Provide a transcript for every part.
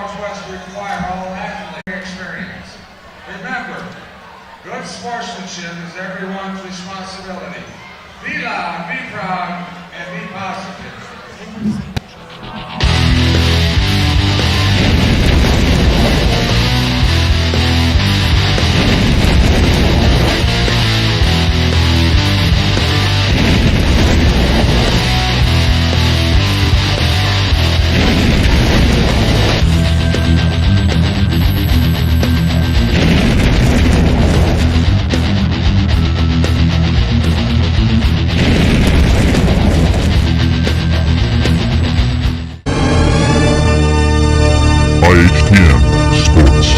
Northwest require all athletic experience. Remember, good sportsmanship is everyone's responsibility. Be loud, be proud, and be positive. IHTM Sports.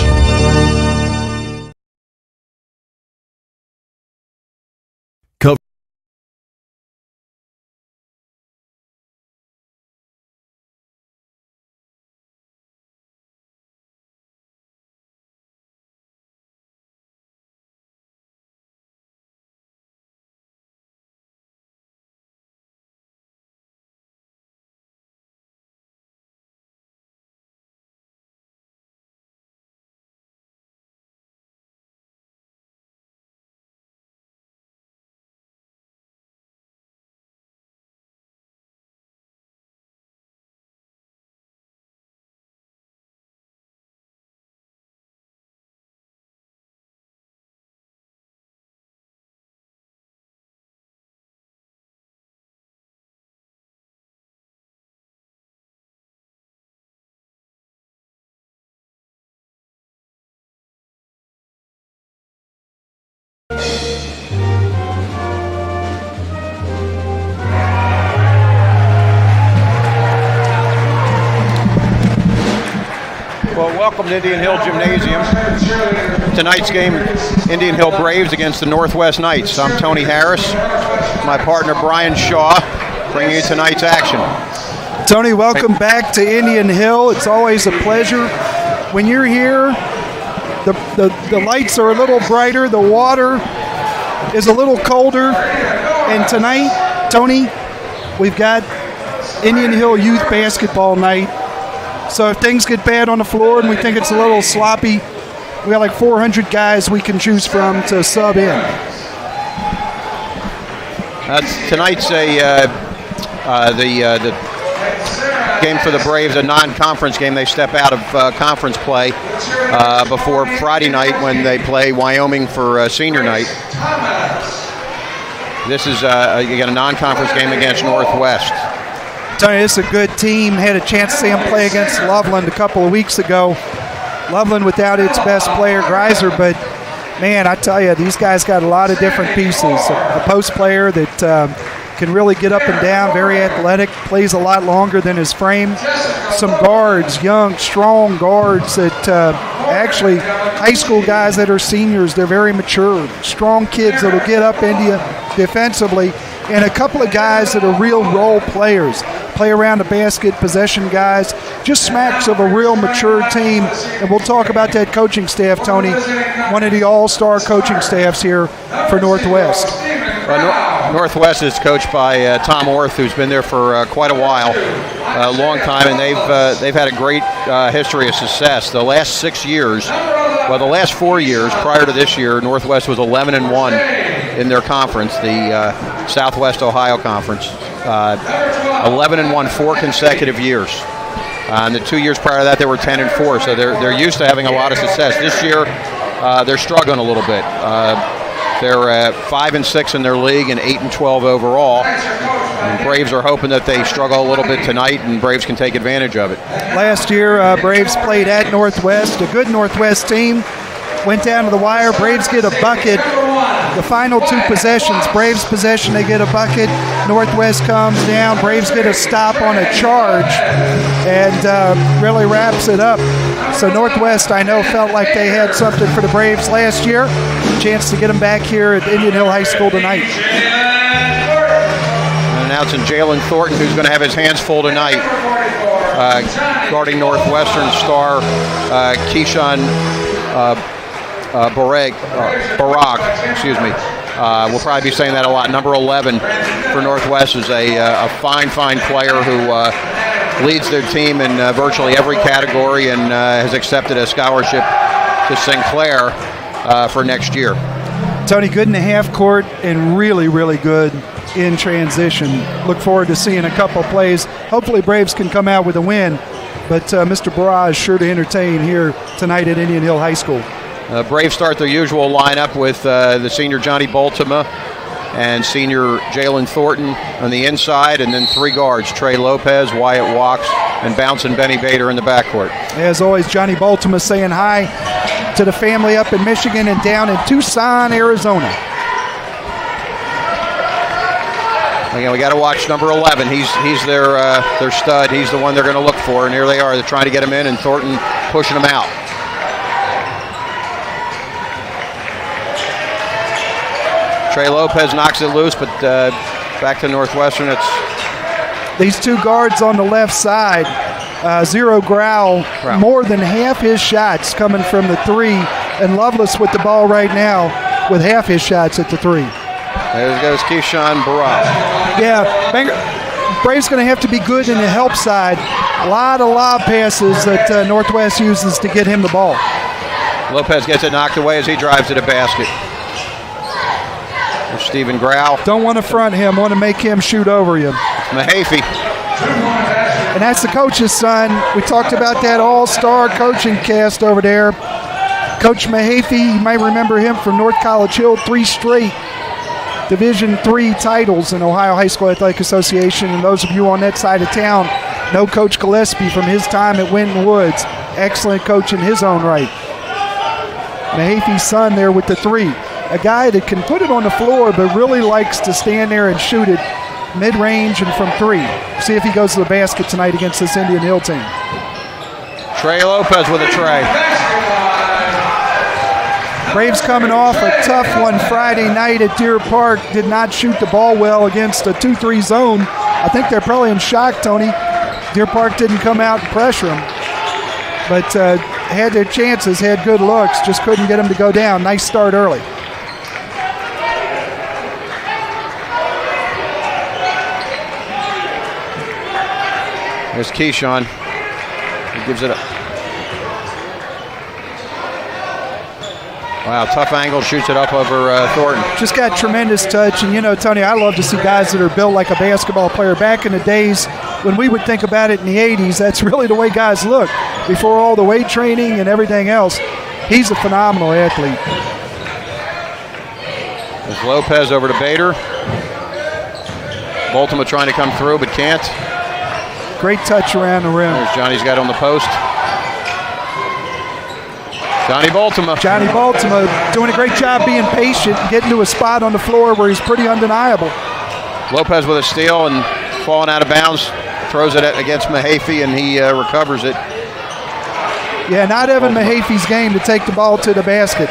Well, welcome to Indian Hill Gymnasium. Tonight's game, Indian Hill Braves against the Northwest Knights. I'm Tony Harris, my partner Brian Shaw, bringing you tonight's action. Tony, welcome back to Indian Hill. It's always a pleasure. When you're here, the lights are a little brighter, the water is a little colder, and tonight, Tony, we've got Indian Hill Youth Basketball Night. So if things get bad on the floor and we think it's a little sloppy, we got like 400 guys we can choose from to sub in. Tonight's the game for the Braves, a non-conference game. They step out of conference play before Friday night when they play Wyoming for senior night. This is you got a non-conference game against Northwest. Tony, this is a good team. Had a chance to see them play against Loveland a couple of weeks ago. Loveland without its best player, Greiser, but man, I tell you, these guys got a lot of different pieces. A post player that can really get up and down, very athletic, plays a lot longer than his frame. Some guards, young, strong guards that actually high school guys that are seniors, they're very mature, strong kids that will get up into you defensively, and a couple of guys that are real role players. Play around the basket, possession guys, just smacks of a real mature team. And we'll talk about that coaching staff, Tony, one of the all-star coaching staffs here for Northwest. Northwest is coached by Tom Orth, who's been there for quite a while, a long time, and they've had a great history of success. The last 6 years, the last 4 years prior to this year, Northwest was 11-1 in their conference, the Southwest Ohio Conference. 11-1 4 consecutive years. And the 2 years prior to that, they were 10-4. So they're used to having a lot of success. This year, they're struggling a little bit. They're 5-6 in their league and 8-12 overall. And Braves are hoping that they struggle a little bit tonight, and Braves can take advantage of it. Last year, Braves played at Northwest, a good Northwest team. Went down to the wire. Braves get a bucket. The final two possessions, Braves possession, they get a bucket. Northwest comes down. Braves get a stop on a charge and really wraps it up. So Northwest, I know, felt like they had something for the Braves last year. Chance to get them back here at Indian Hill High School tonight. Announcing Jalen Thornton, who's going to have his hands full tonight, guarding Northwestern star Keyshawn Barak, excuse me. We'll probably be saying that a lot. Number 11 for Northwest is a fine player who leads their team in virtually every category and has accepted a scholarship to Sinclair for next year. Tony, good in the half court and really, really good in transition. Look forward to seeing a couple plays. Hopefully Braves can come out with a win, but Mr. Barrage sure to entertain here tonight at Indian Hill High School. Braves start their usual lineup with the senior Johnny Boltima and senior Jalen Thornton on the inside, and then 3 guards, Trey Lopez, Wyatt Walks, and bouncing Benny Bader in the backcourt. As always, Johnny Boltima saying hi to the family up in Michigan and down in Tucson, Arizona. Again, we got to watch number 11. He's their stud. He's the one they're going to look for, and here they are. They're trying to get him in, and Thornton pushing him out. Trey Lopez knocks it loose, but back to Northwestern. It's these 2 guards on the left side. Zero Grau, more than half his shots coming from the 3, and Lovelace with the ball right now with half his shots at the 3. There goes Keyshawn Barrage. Yeah, Braves going to have to be good in the help side. A lot of lob passes that Northwest uses to get him the ball. Lopez gets it knocked away as he drives to the basket. There's Stephen Grau. Don't want to front him, want to make him shoot over you. Mahaffey. And that's the coach's son. We talked about that all-star coaching cast over there. Coach Mahaffey, you might remember him from North College Hill, 3 straight Division III titles in Ohio High School Athletic Association. And those of you on that side of town know Coach Gillespie from his time at Winton Woods. Excellent coach in his own right. Mahaffey's son there with the 3. A guy that can put it on the floor but really likes to stand there and shoot it mid-range and from 3. See if he goes to the basket tonight against this Indian Hill team. Trey Lopez with a tray. Braves coming off a tough one Friday night at Deer Park. Did not shoot the ball well against a 2-3 zone. I think they're probably in shock, Tony. Deer Park didn't come out and pressure them. But had their chances, had good looks, just couldn't get them to go down. Nice start early. There's Keyshawn. He gives it up. Wow, tough angle, shoots it up over Thornton. Just got tremendous touch. And, you know, Tony, I love to see guys that are built like a basketball player. Back in the days when we would think about it in the 80s, that's really the way guys look. Before all the weight training and everything else, he's a phenomenal athlete. There's Lopez over to Bader. Baltimore trying to come through, but can't. Great touch around the rim. There's Johnny's got on the post. Johnny Baltimore. Johnny Baltimore doing a great job being patient and getting to a spot on the floor where he's pretty undeniable. Lopez with a steal and falling out of bounds. Throws it against Mahaffey and he recovers it. Yeah, not Evan Mahaffey's game to take the ball to the basket.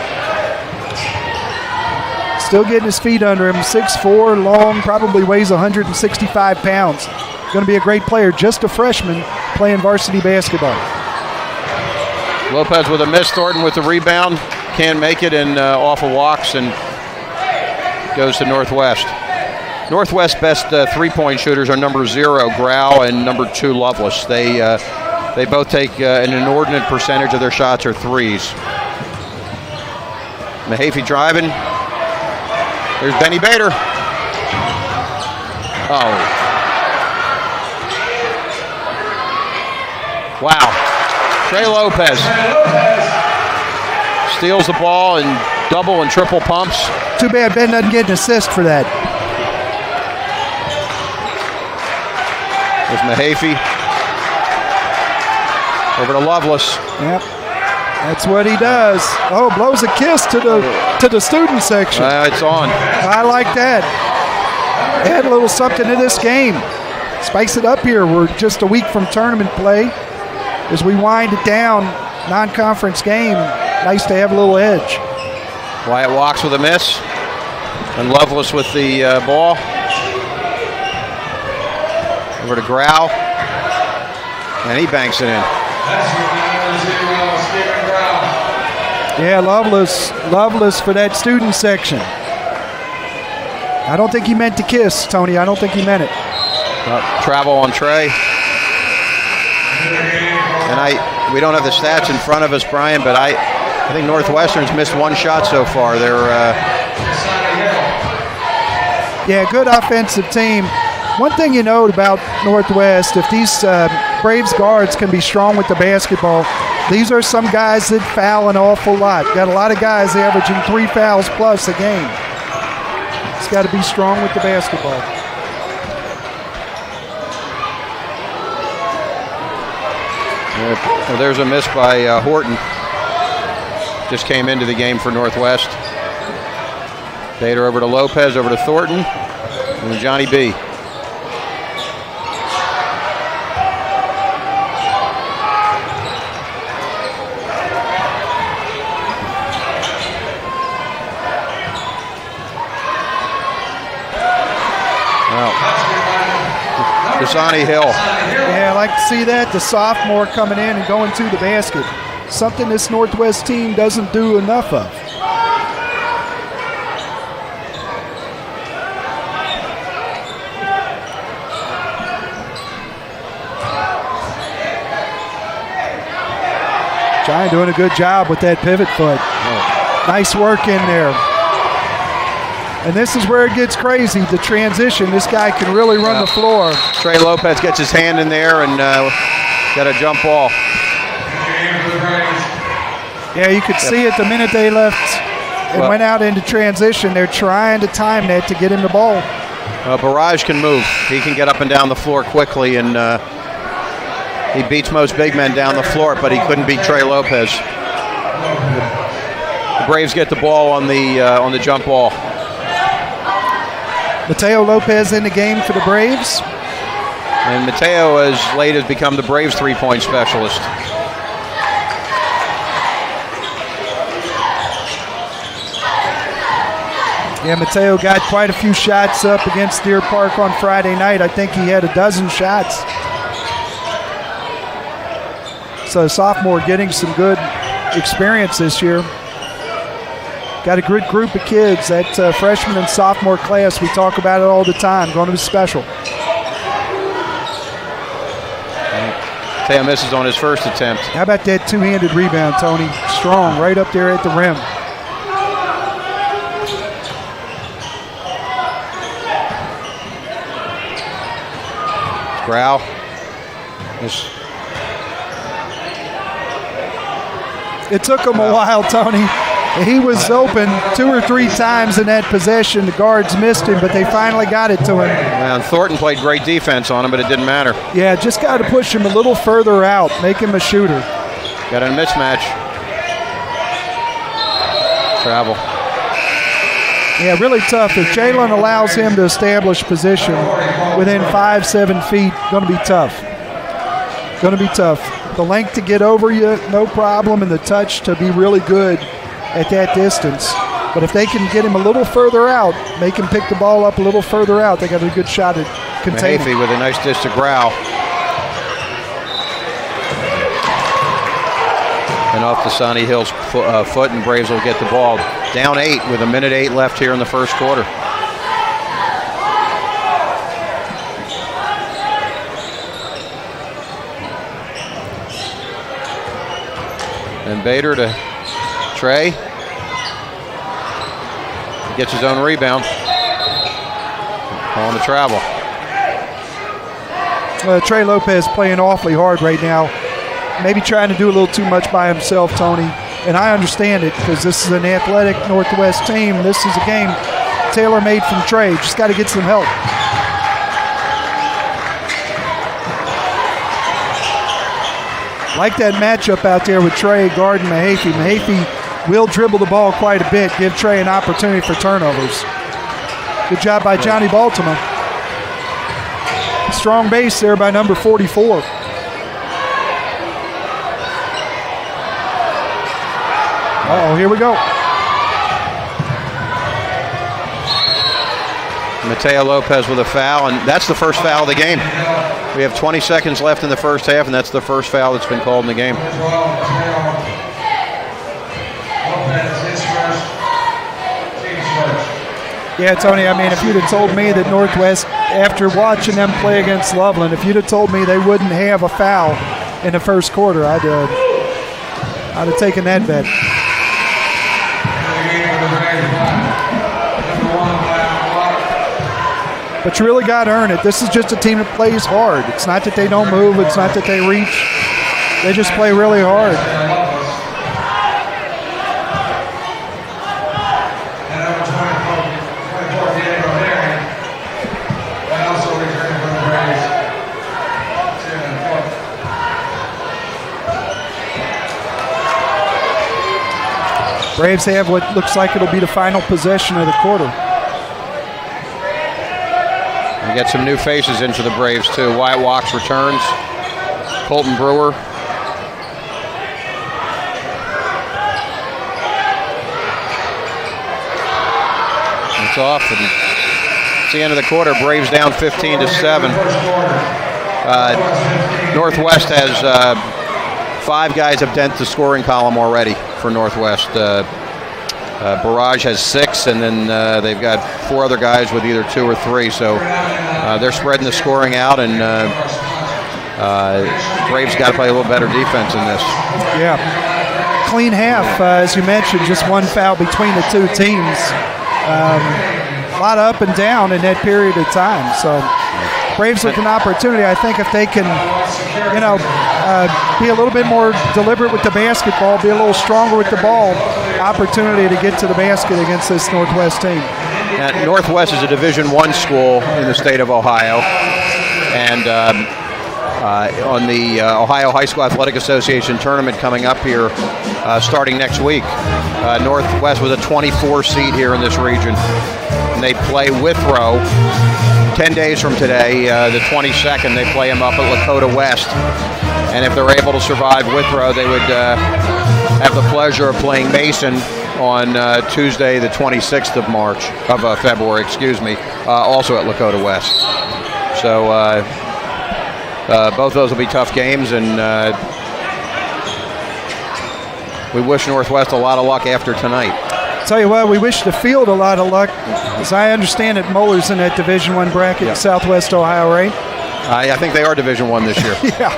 Still getting his feet under him. 6'4", long, probably weighs 165 pounds. Going to be a great player, just a freshman playing varsity basketball. Lopez with a miss, Thornton with the rebound. Can't make it and off of Walks and goes to Northwest. Northwest's best three-point shooters are number 0, Grau, and number 2, Lovelace. They both take an inordinate percentage of their shots are threes. Mahaffey driving. There's Benny Bader. Oh. Wow. Trey Lopez steals the ball and double and triple pumps. Too bad Ben doesn't get an assist for that. There's Mahaffey. Over to Lovelace. Yep. That's what he does. Oh, blows a kiss to the student section. It's on. I like that. Add a little something to this game. Spice it up here. We're just a week from tournament play. As we wind it down, non-conference game, nice to have a little edge. Wyatt Walks with a miss. And Lovelace with the ball. Over to Grau. And he banks it in. Yeah, Lovelace for that student section. I don't think he meant to kiss, Tony. I don't think he meant it. Travel on Trey. And we don't have the stats in front of us, Brian, but I think Northwestern's missed one shot so far. They're good offensive team. One thing you know about Northwest, if these Braves guards can be strong with the basketball, these are some guys that foul an awful lot. Got a lot of guys averaging 3 fouls plus a game. It's got to be strong with the basketball. Well, there's a miss by Horton. Just came into the game for Northwest. Bader over to Lopez, over to Thornton, and to Johnny B. Dasani Hill. Yeah, I like to see that. The sophomore coming in and going to the basket. Something this Northwest team doesn't do enough of. Giant doing a good job with that pivot foot. Nice work in there. And this is where it gets crazy, the transition. This guy can really run the floor. Trey Lopez gets his hand in there and got a jump ball. Yeah, you could see it the minute they left and went out into transition. They're trying to time that to get him the ball. Barrage can move. He can get up and down the floor quickly, and he beats most big men down the floor, but he couldn't beat Trey Lopez. The Braves get the ball on the jump ball. Mateo Lopez in the game for the Braves. And Mateo, as late, has become the Braves three-point specialist. Yeah, Mateo got quite a few shots up against Deer Park on Friday night. I think he had a dozen shots. So sophomore getting some good experience this year. Got a good group of kids. That freshman and sophomore class, we talk about it all the time, going to be special. Mateo misses on his first attempt. How about that two-handed rebound, Tony? Strong, right up there at the rim. Grau. It took him a while, Tony. He was open 2 or 3 times in that possession. The guards missed him, but they finally got it to him. And Thornton played great defense on him, but it didn't matter. Yeah, just got to push him a little further out, make him a shooter. Got a mismatch. Travel. Yeah, really tough. If Jalen allows him to establish position within 5-7 feet, going to be tough. Going to be tough. The length to get over you, no problem, and the touch to be really good at that distance. But if they can get him a little further out, make him pick the ball up a little further out, they got a good shot at containing. Mahaffey with a nice dish to Grau. And off to Sonny Hill's foot, and Braves will get the ball. Down 8 with 1:08 left here in the first quarter. And Bader to Trey. He gets his own rebound. On the travel. Trey Lopez playing awfully hard right now. Maybe trying to do a little too much by himself, Tony. And I understand it because this is an athletic Northwest team. This is a game tailor-made from Trey. Just got to get some help. Like that matchup out there with Trey, Gardner, Mahaffey. Mahaffey will dribble the ball quite a bit, give Trey an opportunity for turnovers. Good job by Johnny Baltimore. Strong base there by number 44. Uh-oh, here we go. Mateo Lopez with a foul, and that's the first foul of the game. We have 20 seconds left in the first half, and that's the first foul that's been called in the game. Yeah, Tony, I mean, if you'd have told me that Northwest, after watching them play against Loveland, if you'd have told me they wouldn't have a foul in the first quarter. I'd have taken that bet. But you really got to earn it. This is just a team that plays hard. It's not that they don't move. It's not that they reach. They just play really hard. Braves have what looks like it'll be the final possession of the quarter. We get some new faces into the Braves too. Wyatt Walks returns. Colton Brewer. It's off, and it's the end of the quarter. Braves down 15-7. Northwest has 5 guys have dented the scoring column already for Northwest. Barrage has 6, and then they've got 4 other guys with either 2 or 3. So they're spreading the scoring out, and Braves got to play a little better defense in this. Yeah. Clean half, as you mentioned, just 1 foul between the 2 teams. A lot up and down in that period of time. So Braves with an opportunity. I think if they can, be a little bit more deliberate with the basketball, be a little stronger with the ball, opportunity to get to the basket against this Northwest team. Now, Northwest is a Division I school in the state of Ohio, and on the Ohio High School Athletic Association tournament coming up here starting next week. Northwest was a 24 seed here in this region, and they play Withrow 10 days from today, the 22nd. They play them up at Lakota West, and if they're able to survive Withrow, they would have the pleasure of playing Mason on Tuesday, the 26th of February, also at Lakota West. So both those will be tough games, and we wish Northwest a lot of luck after tonight. Tell you what, we wish the field a lot of luck. As I understand it, Muller's in that Division I bracket in Southwest Ohio, right? I think they are Division I this year. Yeah.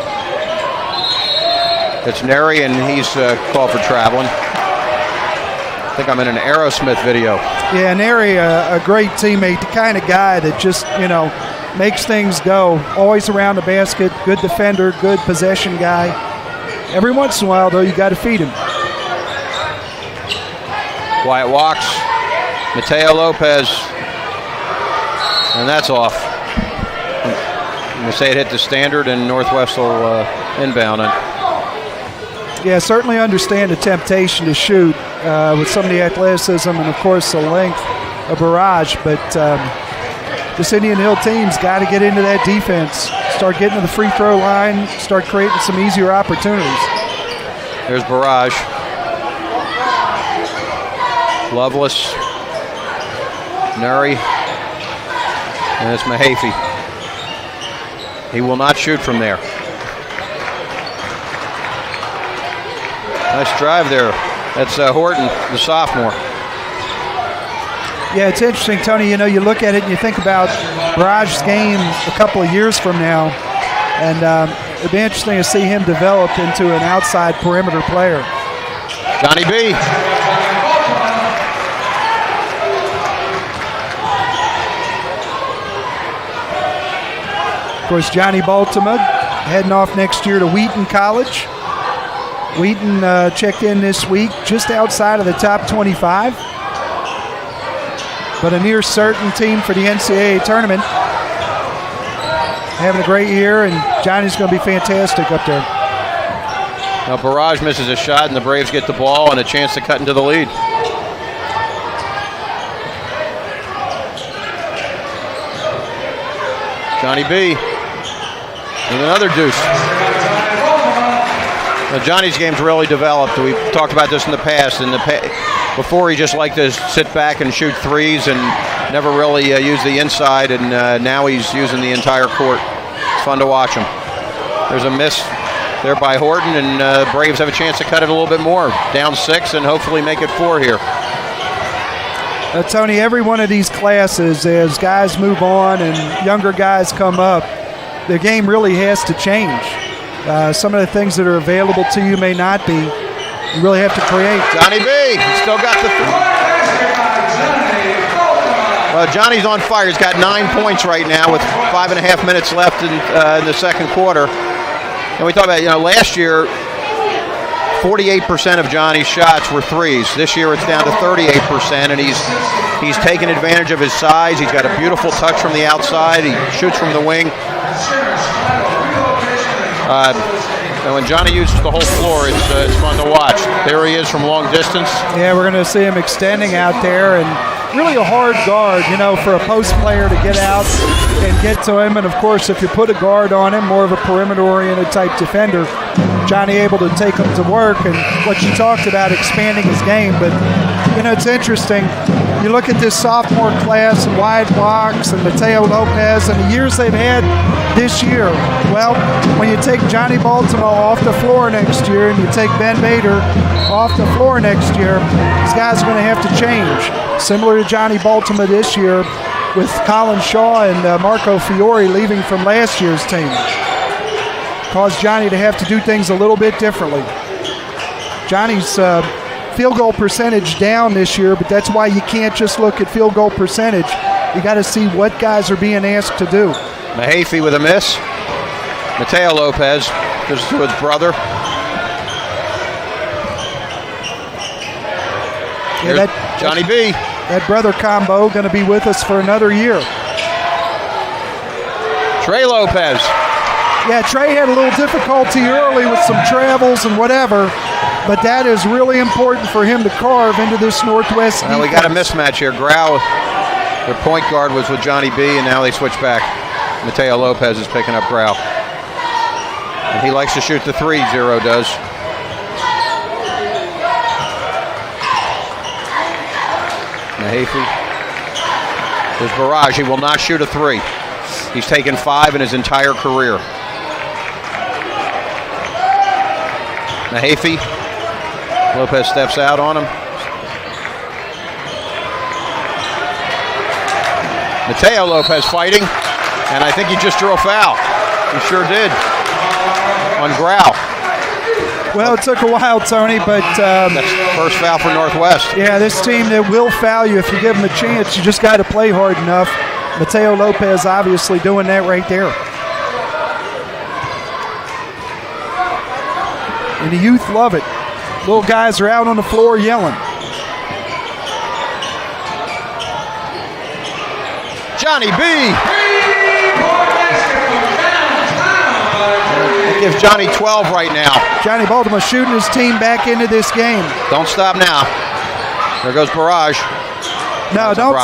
It's Neri, and he's called for traveling. I think I'm in an Aerosmith video. Yeah, Neri, a great teammate, the kind of guy that just, makes things go. Always around the basket, good defender, good possession guy. Every once in a while, though, you got to feed him. Wyatt Walks, Mateo Lopez, and that's off. They say it hit the standard, and Northwest will inbound it. Yeah, certainly understand the temptation to shoot with some of the athleticism and, of course, the length of Barrage. But this Indian Hill team's got to get into that defense, start getting to the free throw line, start creating some easier opportunities. There's Barrage. Loveless. Nuri. And it's Mahaffey. He will not shoot from there. Nice drive there. That's Horton, the sophomore. Yeah, it's interesting, Tony. You look at it and you think about Barage's game a couple of years from now, and it'd be interesting to see him develop into an outside perimeter player. Johnny B. Of course, Johnny Baltimore heading off next year to Wheaton College. Wheaton checked in this week just outside of the top 25, but a near certain team for the NCAA tournament. Having a great year, and Johnny's going to be fantastic up there. Now Barrage misses a shot, and the Braves get the ball and a chance to cut into the lead. Johnny B. with another deuce. Now Johnny's game's really developed. We've talked about this in the past. Before he just liked to sit back and shoot threes and never really use the inside, and now he's using the entire court. It's fun to watch him. There's a miss there by Horton, and Braves have a chance to cut it a little bit more. Down 6 and hopefully make it 4 here. Tony, every one of these classes, as guys move on and younger guys come up, the game really has to change. Some of the things that are available to you may not be. You really have to create. Johnny B, he still got the well, Johnny's on fire. He's got 9 points right now with 5.5 minutes left in the second quarter. And we talked about, last year, 48% of Johnny's shots were threes. This year it's down to 38%, and he's taken advantage of his size. He's got a beautiful touch from the outside. He shoots from the wing. And when Johnny uses the whole floor, it's fun to watch. There he is from long distance. Yeah, we're going to see him extending out there, and really a hard guard, for a post player to get out and get to him. And, of course, if you put a guard on him, more of a perimeter-oriented type defender, Johnny able to take him to work. And what you talked about, expanding his game. But, it's interesting. You look at this sophomore class and Wyatt Blocks and Mateo Lopez and the years they've had this year. Well, when you take Johnny Baltimore off the floor next year and you take Ben Bader off the floor next year, these guys are going to have to change. Similar to Johnny Baltimore this year with Colin Shaw and Marco Fiore leaving from last year's team. Caused Johnny to have to do things a little bit differently. Johnny's field goal percentage down this year, but that's why you can't just look at field goal percentage. You got to see what guys are being asked to do. Mahaffey with a miss. Mateo Lopez goes to his brother. Yeah, Johnny B. That brother combo going to be with us for another year. Trey Lopez. Yeah, Trey had a little difficulty early with some travels and whatever, but that is really important for him to carve into this Northwest defense. We got a mismatch here. Grau, their point guard, was with Johnny B, and now they switch back. Mateo Lopez is picking up Grau. And he likes to shoot the three, Zero does. Mahaffey. There's Barrage. He will not shoot a three. He's taken 5 in his entire career. Mahaffey. Lopez steps out on him. Mateo Lopez fighting, and I think he just drew a foul. He sure did. On Grau. Well, it took a while, Tony, but... that's first foul for Northwest. Yeah, this team that will foul you if you give them a chance. You just got to play hard enough. Mateo Lopez obviously doing that right there. And the youth love it. Little guys are out on the floor yelling. Johnny B. That gives Johnny 12 right now. Johnny Baltimore shooting his team back into this game. Don't stop now. There goes Barrage. No, don't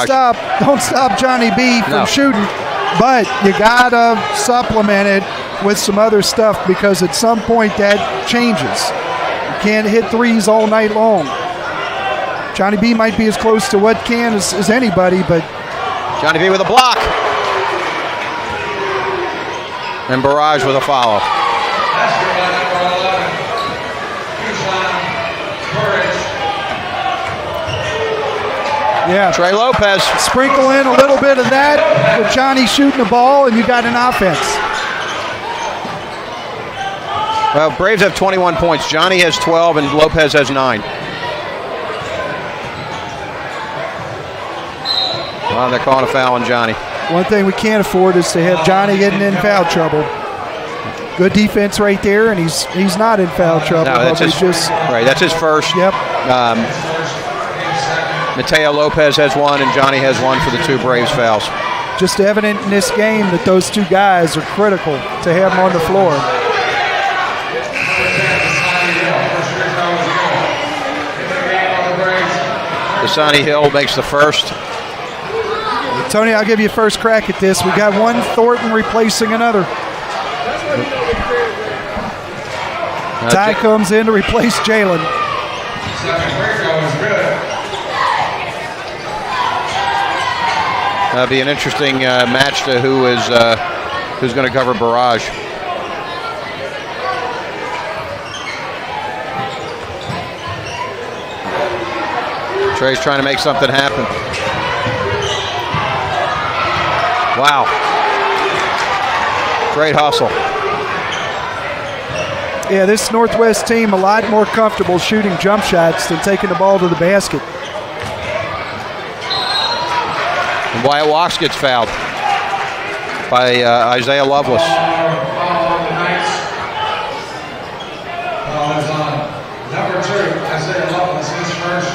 stop Johnny B from shooting, but you gotta supplement it with some other stuff because at some point that changes. You can't hit threes all night long. Johnny B might be as close to what can as anybody, but Johnny B with a block. And Barrage with a follow. Yeah, Trey Lopez. Sprinkle in a little bit of that with Johnny shooting the ball, and you got an offense. Well, Braves have 21 points. Johnny has 12, and Lopez has 9. Well, they're calling a foul on Johnny. One thing we can't afford is to have Johnny getting in foul trouble. Good defense right there, and he's not in foul trouble. No, that's his first. Yep. Mateo Lopez has 1, and Johnny has 1 for the 2 Braves fouls. Just evident in this game that those 2 guys are critical to have them on the floor. Dasani Hill makes the first. Tony, I'll give you first crack at this. We got one Thornton replacing another. Ty comes in to replace Jalen. That'll be an interesting match to who's going to cover Barrage. Trey's trying to make something happen. Wow. Great hustle. Yeah, this Northwest team a lot more comfortable shooting jump shots than taking the ball to the basket. And Wyatt Walks gets fouled by Isaiah Lovelace. Number 2, Isaiah Lovelace, his first.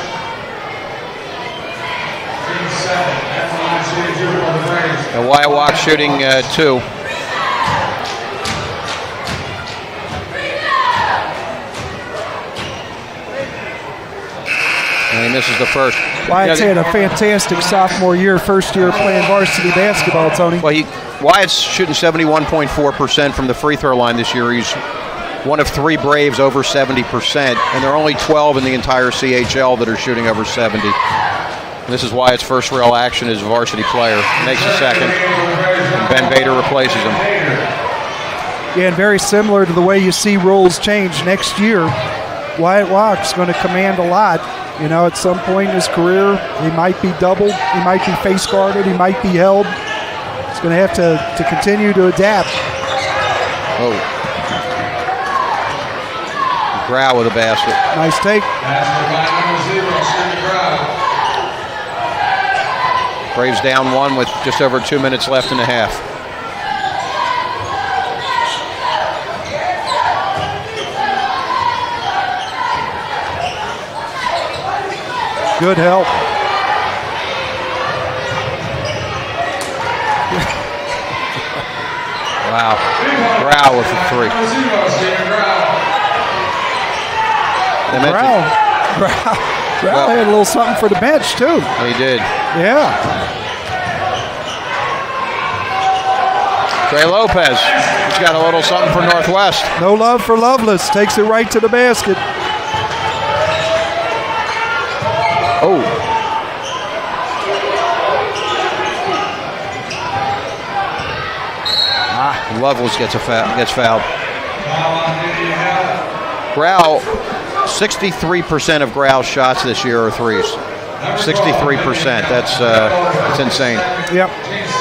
Team second. That's line shooting 2 for the Braves. And Wyatt Walks shooting 2. And he misses the first. Wyatt's had a fantastic sophomore year, first year playing varsity basketball, Tony. Well, Wyatt's shooting 71.4% from the free throw line this year. He's one of 3 Braves over 70%, and there are only 12 in the entire CHL that are shooting over 70. And this is Wyatt's first real action as a varsity player. Makes a second, and Ben Bader replaces him. Yeah, and very similar to the way you see rules change next year. Wyatt Walks going to command a lot. You know, at some point in his career, he might be doubled, he might be face guarded, he might be held. He's going to have to continue to adapt. Oh. Grau with a basket. Nice take. Braves down 1 with just over 2 minutes left in the half. Good help. Wow. Grau with the 3. Grau had a little something for the bench, too. He did. Yeah. Trey Lopez. He's got a little something for Northwest. No love for Lovelace. Takes it right to the basket. Oh. Lovelace gets fouled. Grau, 63% of Grau's shots this year are threes. 63%. That's insane. Yep.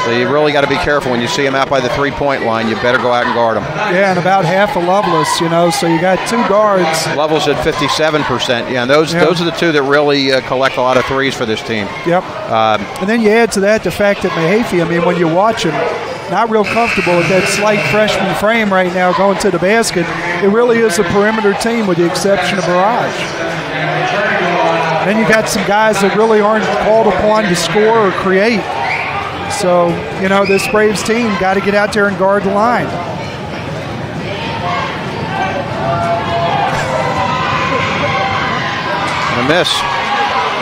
So you really got to be careful when you see him out by the three-point line. You better go out and guard him. Yeah, and about half of Lovelace, you know, so you got 2 guards. Lovelace at 57%. Yeah, and those are the 2 that really collect a lot of threes for this team. Yep. And then you add to that the fact that Mahaffey, I mean, when you watch him, not real comfortable with that slight freshman frame right now going to the basket. It really is a perimeter team with the exception of Barrage. Then you got some guys that really aren't called upon to score or create. So, you know, this Braves team got to get out there and guard the line. And a miss.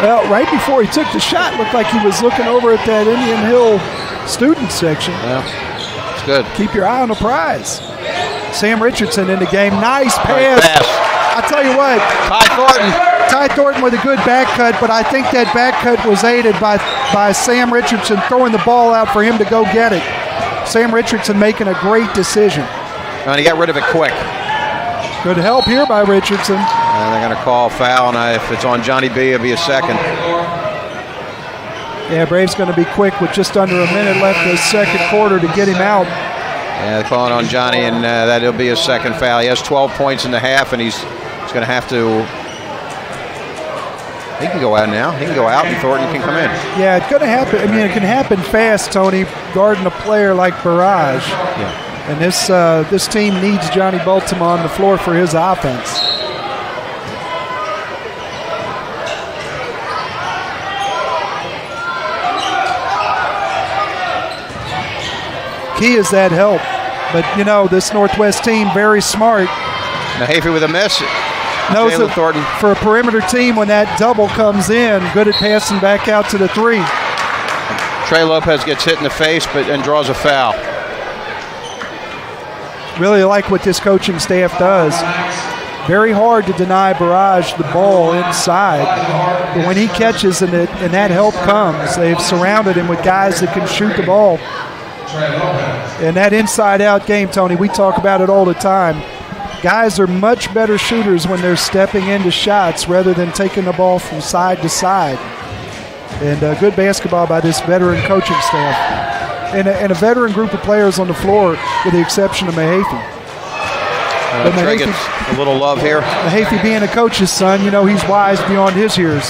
Well, right before he took the shot, looked like he was looking over at that Indian Hill student section. Yeah, it's good. Keep your eye on the prize. Sam Richardson in the game. Nice pass. I tell you what. Ty Thornton with a good back cut, but I think that back cut was aided by Sam Richardson throwing the ball out for him to go get it. Sam Richardson making a great decision. And he got rid of it quick. Good help here by Richardson. And they're going to call foul, and if it's on Johnny B, it'll be a second. Yeah, Braves going to be quick with just under a minute left in the second quarter to get him out. Yeah, they're calling on Johnny, and that'll be his second foul. He has 12 points in the half, and he's going to have to. He can go out now. He can go out, and Thornton can come in. Yeah, it's going to happen. I mean, it can happen fast, Tony, guarding a player like Barrage. Yeah. And this team needs Johnny Baltimore on the floor for his offense. Key is that help. But, you know, this Northwest team, very smart. Mahaffey with a miss. Knows that for a perimeter team, when that double comes in, good at passing back out to the 3. Trey Lopez gets hit in the face and draws a foul. Really like what this coaching staff does. Very hard to deny Barrage the ball inside. But when he catches and that help comes, they've surrounded him with guys that can shoot the ball. And that inside-out game, Tony, we talk about it all the time. Guys are much better shooters when they're stepping into shots rather than taking the ball from side to side. And good basketball by this veteran coaching staff. And a veteran group of players on the floor with the exception of Mahaffey. Trey gets a little love here. Mahaffey being a coach's son, you know he's wise beyond his years.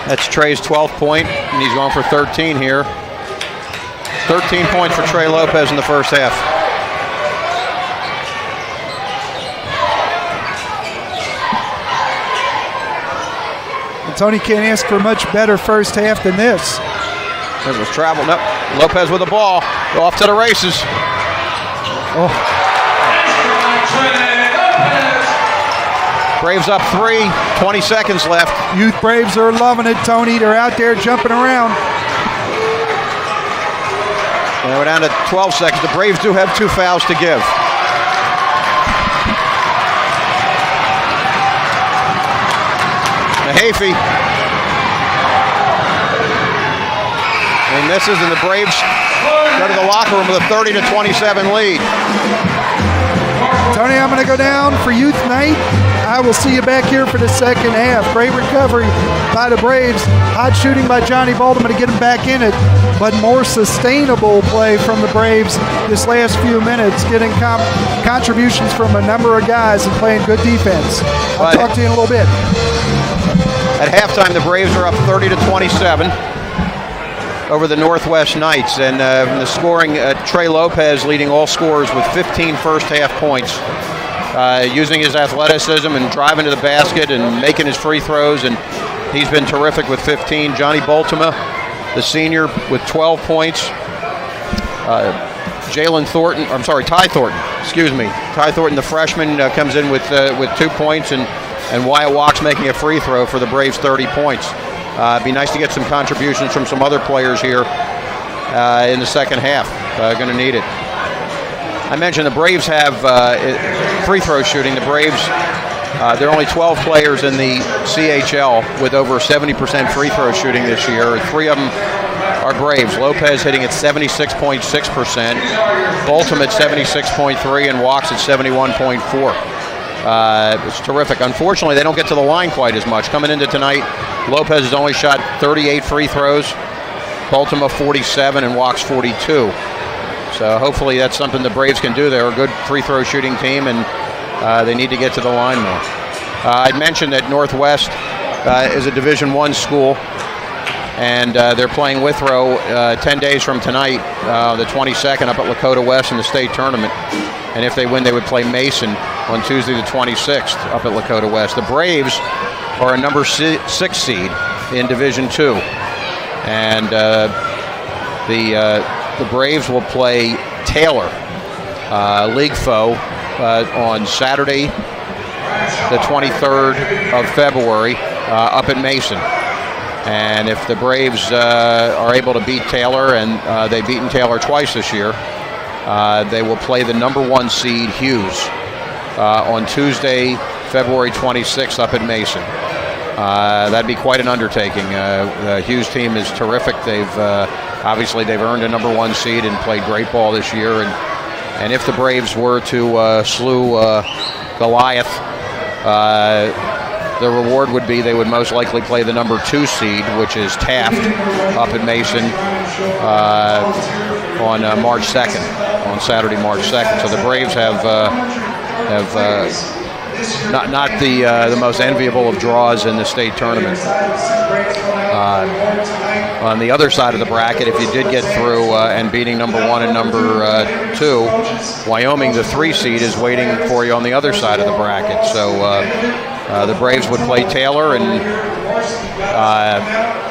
That's Trey's 12th point, and he's going for 13 here. 13 points for Trey Lopez in the first half. And Tony can't ask for much better first half than this. This was travel. Nope. Lopez with the ball. Off to the races. Oh. Braves up 3, 20 seconds left. Youth Braves are loving it, Tony. They're out there jumping around. And we're down to 12 seconds. The Braves do have 2 fouls to give. Mahaffey. He misses, and the Braves go to the locker room with a 30-27 lead. Tony, I'm going to go down for youth night. I will see you back here for the second half. Great recovery by the Braves. Hot shooting by Johnny Baltimore to get him back in it, but more sustainable play from the Braves this last few minutes, getting contributions from a number of guys and playing good defense. I'll talk to you in a little bit. At halftime, the Braves are up 30-27 over the Northwest Knights, and the scoring, Trey Lopez leading all scorers with 15 first-half points, using his athleticism and driving to the basket and making his free throws, and he's been terrific with 15. Johnny Baltimore, the senior, with 12 points. Ty Thornton, Ty Thornton, the freshman, comes in with 2 points, and Wyatt Walks making a free throw for the Braves' 30 points. It'd be nice to get some contributions from some other players here in the second half. Going to need it. I mentioned the Braves have free throw shooting. The Braves, there are only 12 players in the CHL with over 70% free throw shooting this year. 3 of them are Braves. Lopez hitting at 76.6%, Baltimore at 76.3%, and Walks at 71.4%. It's terrific. Unfortunately, they don't get to the line quite as much. Coming into tonight, Lopez has only shot 38 free throws, Baltimore 47, and Walks 42. So hopefully that's something the Braves can do. They're a good free throw shooting team, and they need to get to the line more. I'd mentioned that Northwest is a Division I school, and they're playing Withrow 10 days from tonight, the 22nd, up at Lakota West in the state tournament. And if they win, they would play Mason on Tuesday the 26th up at Lakota West. The Braves are a number 6 seed in Division II. And the Braves will play Taylor, league foe, on Saturday the 23rd of February up at Mason. And if the Braves are able to beat Taylor, and they've beaten Taylor twice this year, they will play the number 1 seed, Hughes, on Tuesday, February 26th up at Mason. That'd be quite an undertaking. The Hughes team is terrific. Obviously they've earned a number 1 seed and played great ball this year. And if the Braves were to slew Goliath, the reward would be they would most likely play the number 2 seed, which is Taft, up at Mason on March 2nd, on Saturday, March 2nd. So the Braves have not the most enviable of draws in the state tournament. On the other side of the bracket, if you did get through and beating number 1 and number 2, Wyoming, the 3 seed, is waiting for you on the other side of the bracket. So the Braves would play Taylor, and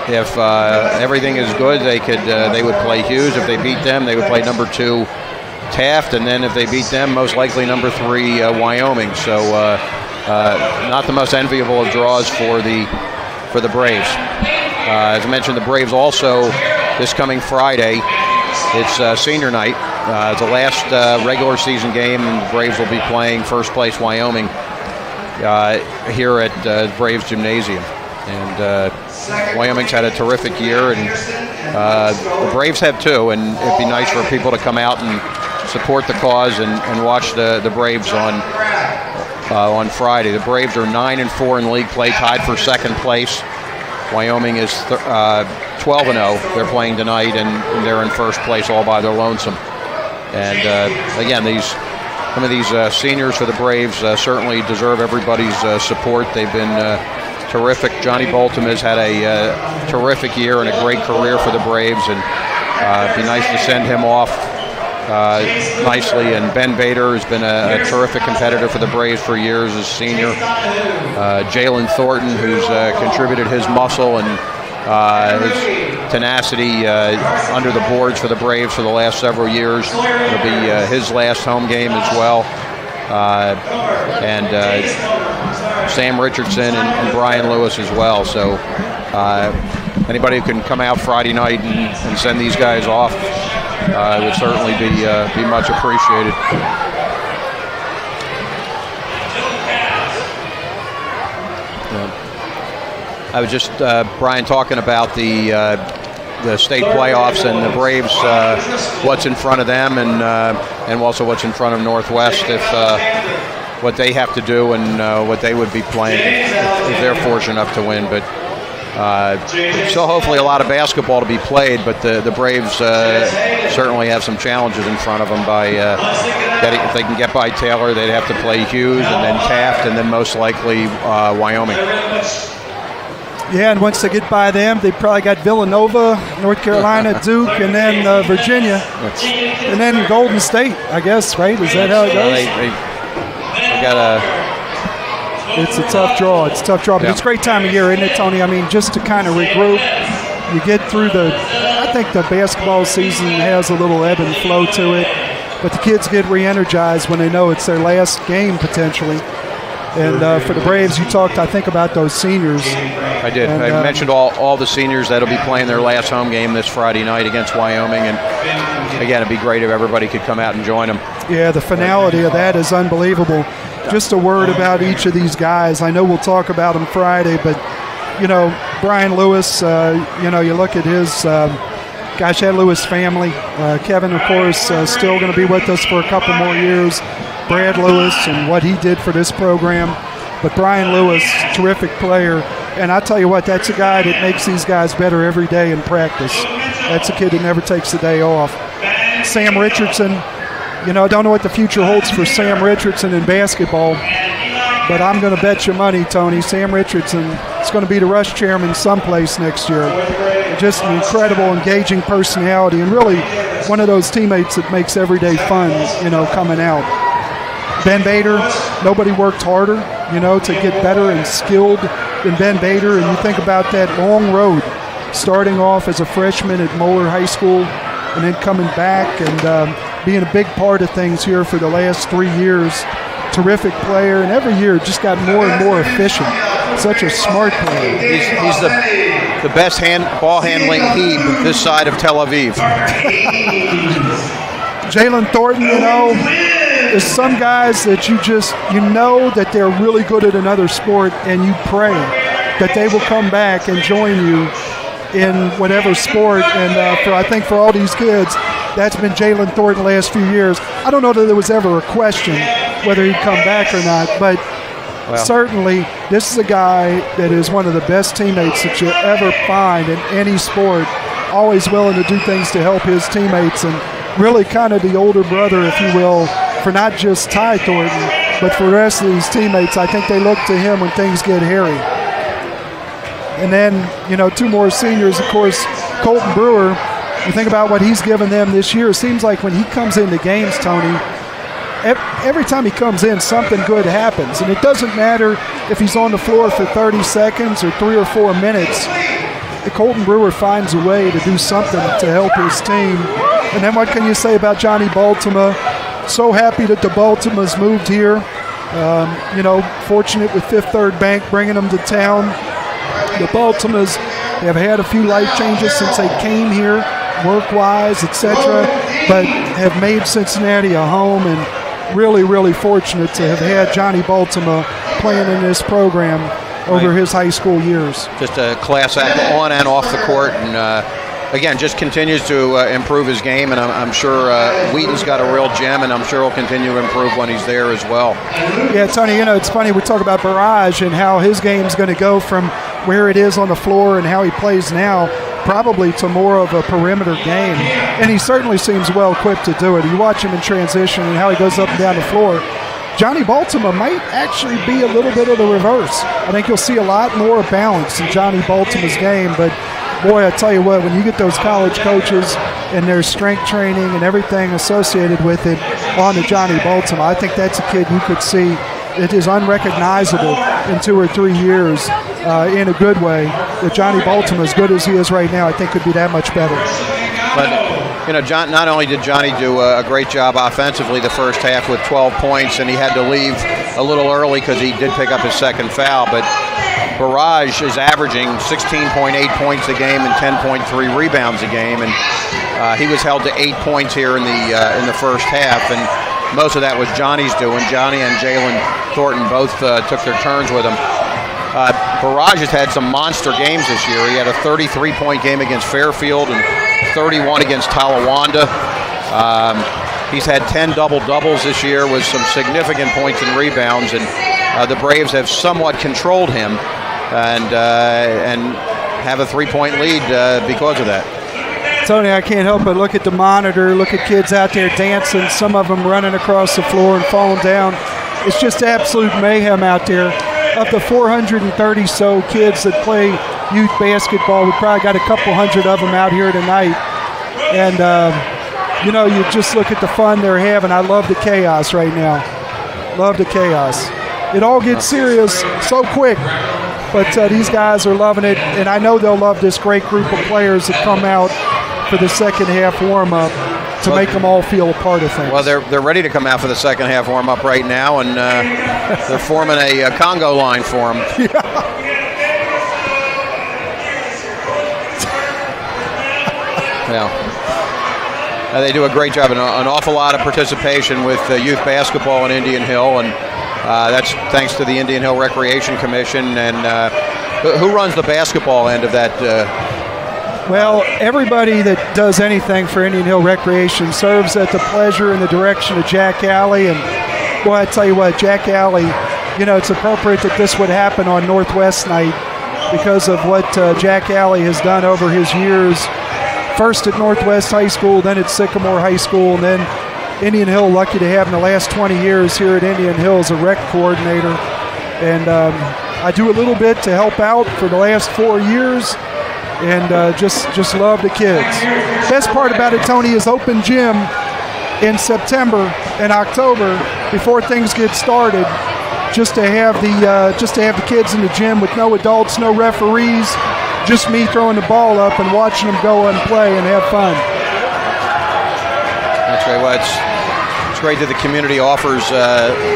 if everything is good, they would play Hughes. If they beat them, they would play number 2 Taft, and then if they beat them, most likely number 3 Wyoming. So not the most enviable of draws for the Braves. As I mentioned, the Braves also, this coming Friday, it's senior night. It's the last regular season game, and the Braves will be playing first place Wyoming here at Braves Gymnasium. And Wyoming's had a terrific year, and the Braves have too, and it'd be nice for people to come out and support the cause and watch the Braves on Friday. The Braves are 9-4 in league play, tied for second place. Wyoming is 12-0. They're playing tonight, and they're in first place all by their lonesome. And again, some of these seniors for the Braves certainly deserve everybody's support. They've been terrific. Johnny Bolton has had a terrific year and a great career for the Braves, and it'd be nice to send him off nicely. And Ben Bader has been a terrific competitor for the Braves for years as senior. Jalen Thornton, who's contributed his muscle and his tenacity under the boards for the Braves for the last several years. It'll be his last home game as well. And Sam Richardson and Brian Lewis as well. So anybody who can come out Friday night and send these guys off would certainly be much appreciated. I was just, Brian, talking about the state playoffs and the Braves, what's in front of them, and also what's in front of Northwest, if what they have to do and what they would be playing if they're fortunate enough to win. But still hopefully a lot of basketball to be played, but the Braves certainly have some challenges in front of them by if they can get by Taylor, they'd have to play Hughes and then Taft and then most likely Wyoming. Yeah, and once they get by them, they probably got Villanova, North Carolina, Duke, and then Virginia, and then Golden State, I guess, right? Is that how it goes? They got a... It's a tough draw. It's a tough draw, but it's a great time of year, isn't it, Tony? I mean, just to kind of regroup, you get through I think the basketball season has a little ebb and flow to it, but the kids get re-energized when they know it's their last game potentially. And for the Braves, you talked, I think, about those seniors. I did. And, I mentioned all the seniors that'll be playing their last home game this Friday night against Wyoming. And, again, it'd be great if everybody could come out and join them. Yeah, the finality of that is unbelievable. Just a word about each of these guys. I know we'll talk about them Friday, but, Brian Lewis, you look at his that Lewis family. Kevin, of course, still going to be with us for a couple more years. Brad Lewis and what he did for this program. But Brian Lewis, terrific player. And I tell you what, that's a guy that makes these guys better every day in practice. That's a kid that never takes a day off. Sam Richardson, I don't know what the future holds for Sam Richardson in basketball, but I'm going to bet you money, Tony, Sam Richardson is going to be the rush chairman someplace next year. Just an incredible, engaging personality and really one of those teammates that makes every day fun, coming out. Ben Bader, nobody worked harder, to get better and skilled than Ben Bader. And you think about that long road, starting off as a freshman at Moeller High School and then coming back and being a big part of things here for the last 3 years. Terrific player, and every year just got more and more efficient. Such a smart player. He's the best ball handling heave this side of Tel Aviv. Jalen Thornton, is some guys that you know that they're really good at another sport, and you pray that they will come back and join you in whatever sport. And I think for all these kids, that's been Jalen Thornton the last few years. I don't know that there was ever a question whether he'd come back or not, but certainly this is a guy that is one of the best teammates that you ever find in any sport, always willing to do things to help his teammates, and really kind of the older brother, if you will, for not just Ty Thornton, but for the rest of these teammates. I think they look to him when things get hairy. And then, 2 more seniors, of course, Colton Brewer. You think about what he's given them this year. It seems like when he comes into games, Tony, every time he comes in, something good happens. And it doesn't matter if he's on the floor for 30 seconds or 3 or 4 minutes. Colton Brewer finds a way to do something to help his team. And then what can you say about Johnny Baltima? So happy that the Baltimas moved here. Fortunate with Fifth Third Bank bringing them to town. The Baltimas have had a few life changes since they came here, work-wise, etc., but have made Cincinnati a home, and really, really fortunate to have had Johnny Baltima playing in this program over his high school years. Just a class act on and off the court, and again, just continues to improve his game, and I'm sure Wheaton's got a real gem, and I'm sure he'll continue to improve when he's there as well. Yeah, Tony, it's funny, we talk about Barrage and how his game's going to go from where it is on the floor and how he plays now, probably to more of a perimeter game, and he certainly seems well equipped to do it. You watch him in transition and how he goes up and down the floor. Johnny Baltimore might actually be a little bit of the reverse. I think you'll see a lot more balance in Johnny Baltimore's game, but boy, I tell you what, when you get those college coaches and their strength training and everything associated with it on the Johnny Baltimore, I think that's a kid you could see that is unrecognizable in 2 or 3 years in a good way. That Johnny Baltimore, as good as he is right now, I think could be that much better. But, John, not only did Johnny do a great job offensively the first half with 12 points, and he had to leave a little early because he did pick up his second foul, but Barrage is averaging 16.8 points a game and 10.3 rebounds a game, and he was held to 8 points here in the first half, and most of that was Johnny's doing. Johnny and Jalen Thornton both took their turns with him. Barrage has had some monster games this year. He had a 33-point game against Fairfield and 31 against Talawanda. He's had 10 double-doubles this year with some significant points and rebounds, and the Braves have somewhat controlled him and have a 3-point lead because of that. Tony, I can't help but look at the monitor, look at kids out there dancing, some of them running across the floor and falling down. It's just absolute mayhem out there. Of the 430-so kids that play youth basketball, we probably got a couple hundred of them out here tonight. And, you just look at the fun they're having. I love the chaos right now. Love the chaos. It all gets serious so quick, but these guys are loving it, and I know they'll love this great group of players that come out for the second half warm-up to make them all feel a part of things. Well, they're ready to come out for the second half warm-up right now, and they're forming a Congo line for them. Yeah. They do a great job, an awful lot of participation with youth basketball in Indian Hill, and that's thanks to the Indian Hill Recreation Commission. And who runs the basketball end of that? Well, everybody that does anything for Indian Hill Recreation serves at the pleasure and the direction of Jack Alley. And boy, I tell you what, Jack Alley, it's appropriate that this would happen on Northwest night because of what Jack Alley has done over his years. First at Northwest High School, then at Sycamore High School, and then Indian Hill, lucky to have in the last 20 years here at Indian Hill as a rec coordinator. And I do a little bit to help out for the last 4 years. And just love the kids. Best part about it, Tony, is open gym in September and October before things get started. Just to have the kids in the gym with no adults, no referees, just me throwing the ball up and watching them go and play and have fun. That's great. Well, it's great that the community offers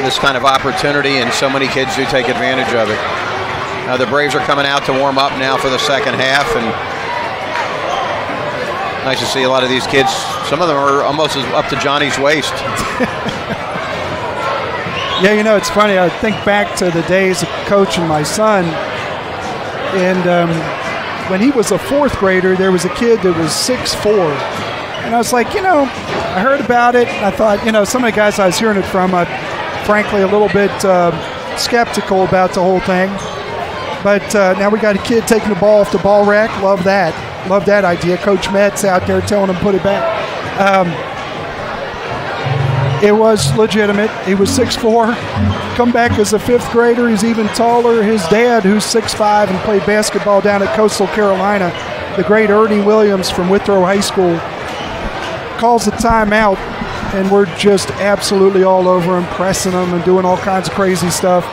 this kind of opportunity, and so many kids do take advantage of it. The Braves are coming out to warm up now for the second half, and nice to see a lot of these kids. Some of them are almost up to Johnny's waist. Yeah, it's funny. I think back to the days of coaching my son, and when he was a fourth grader, there was a kid that was 6'4", and I was like, I heard about it. I thought, some of the guys I was hearing it from, I'm frankly a little bit skeptical about the whole thing. But now we got a kid taking the ball off the ball rack. Love that. Love that idea. Coach Matt's out there telling him put it back. It was legitimate. He was 6'4". Come back as a fifth grader. He's even taller. His dad, who's 6'5", and played basketball down at Coastal Carolina, the great Ernie Williams from Withrow High School, calls the timeout, and we're just absolutely all over him, pressing him and doing all kinds of crazy stuff.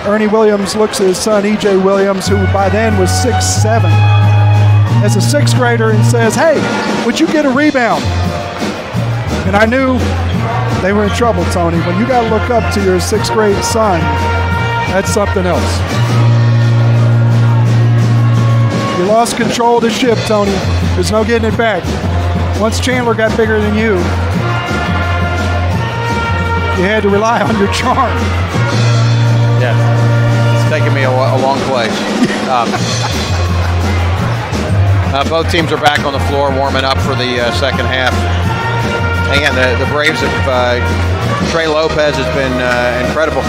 Ernie Williams looks at his son, E.J. Williams, who by then was 6'7", as a sixth grader, and says, "Hey, would you get a rebound?" And I knew they were in trouble, Tony. When you got to look up to your sixth grade son, that's something else. You lost control of the ship, Tony. There's no getting it back. Once Chandler got bigger than you had to rely on your charm. Yeah, it's taken me a long place. Both teams are back on the floor warming up for the second half. Again, the Braves have, Trey Lopez has been incredible.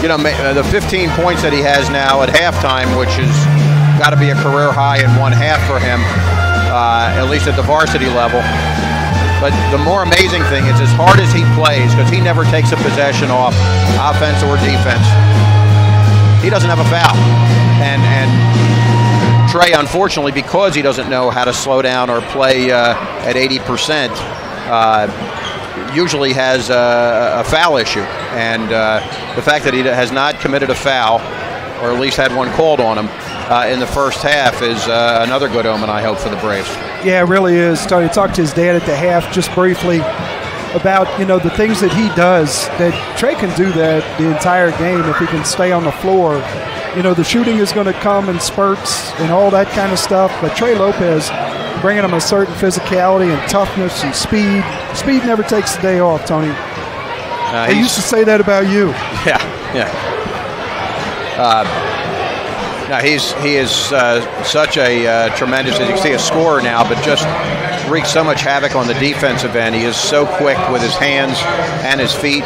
The 15 points that he has now at halftime, which is got to be a career high in 1/2 for him, at least at the varsity level. But the more amazing thing is, as hard as he plays, because he never takes a possession off, offense or defense, he doesn't have a foul. And Trey, unfortunately, because he doesn't know how to slow down or play at 80%, usually has a foul issue. And the fact that he has not committed a foul, or at least had one called on him in the first half, is another good omen, I hope, for the Braves. Yeah, it really is. Tony talked to his dad at the half just briefly about, the things that he does, that Trey can do that the entire game if he can stay on the floor. The shooting is going to come in spurts and all that kind of stuff, but Trey Lopez bringing him a certain physicality and toughness and speed. Speed never takes a day off, Tony. I used to say that about you. Yeah. No, he is such a tremendous, as you can see, a scorer now, but just wreaks so much havoc on the defensive end. He is so quick with his hands and his feet.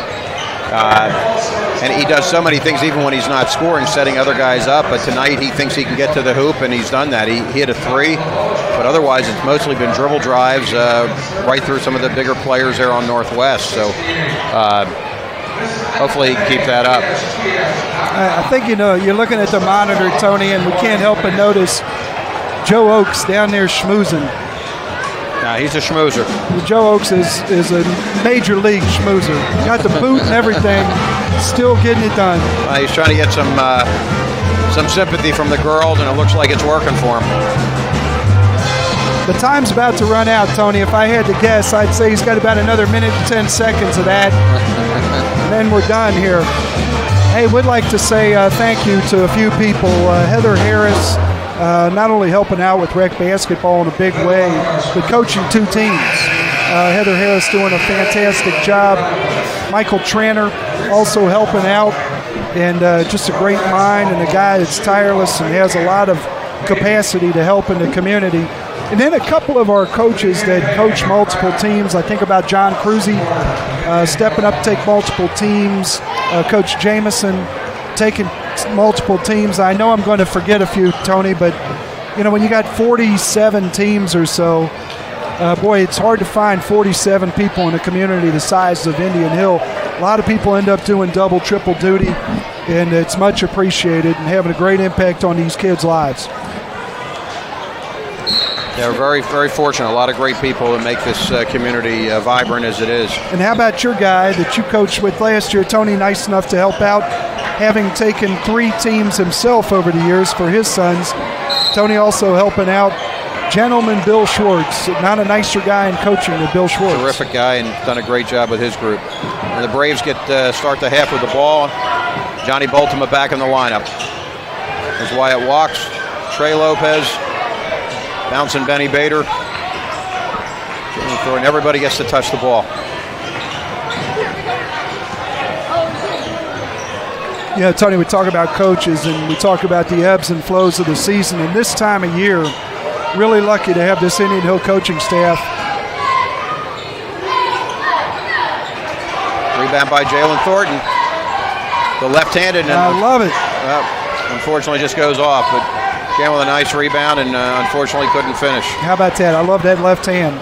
And he does so many things even when he's not scoring, setting other guys up. But tonight he thinks he can get to the hoop, and he's done that. He hit a 3, but otherwise it's mostly been dribble drives right through some of the bigger players there on Northwest. So hopefully he can keep that up. I think, you're looking at the monitor, Tony, and we can't help but notice Joe Oakes down there schmoozing. Nah, he's a schmoozer. Joe Oakes is a major league schmoozer. Got the boot and everything, still getting it done. He's trying to get some sympathy from the girls, and it looks like it's working for him. The time's about to run out, Tony. If I had to guess, I'd say he's got about another minute and 10 seconds of that, and then we're done here. Hey, would like to say thank you to a few people. Heather Harris, not only helping out with rec basketball in a big way, but coaching 2 teams. Heather Harris doing a fantastic job. Michael Tranter also helping out, and just a great mind and a guy that's tireless and has a lot of capacity to help in the community. And then a couple of our coaches that coach multiple teams. I think about John Cruzy stepping up to take multiple teams. Coach Jameson taking multiple teams. I know I'm going to forget a few, Tony, but when you got 47 teams or so, boy, it's hard to find 47 people in a community the size of Indian Hill. A lot of people end up doing double, triple duty, and it's much appreciated and having a great impact on these kids' lives. They're very, very fortunate. A lot of great people that make this community vibrant as it is. And how about your guy that you coached with last year, Tony, nice enough to help out, having taken 3 teams himself over the years for his sons. Tony also helping out gentleman Bill Schwartz, not a nicer guy in coaching than Bill Schwartz. Terrific guy and done a great job with his group. And the Braves start the half with the ball. Johnny Boltima back in the lineup. There's Wyatt Walks, Trey Lopez, bouncing Benny Bader. And everybody gets to touch the ball. Yeah, Tony, we talk about coaches and we talk about the ebbs and flows of the season. And this time of year, really lucky to have this Indian Hill coaching staff. Rebound by Jalen Thornton. The left-handed. I love it. Unfortunately, just goes off. But Jalen with a nice rebound and unfortunately couldn't finish. How about that? I love that left hand.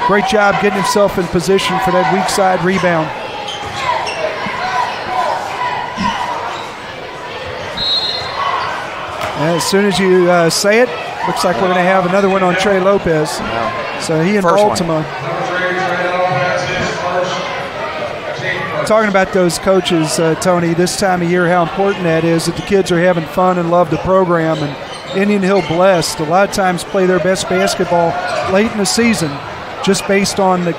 Great job getting himself in position for that weak side rebound. And as soon as you say it, looks like we're going to have another one on Trey Lopez. Yeah. So he and Baltimore. Talking about those coaches, Tony, this time of year, how important that is, that the kids are having fun and love the program. And Indian Hill blessed, a lot of times play their best basketball late in the season just based on the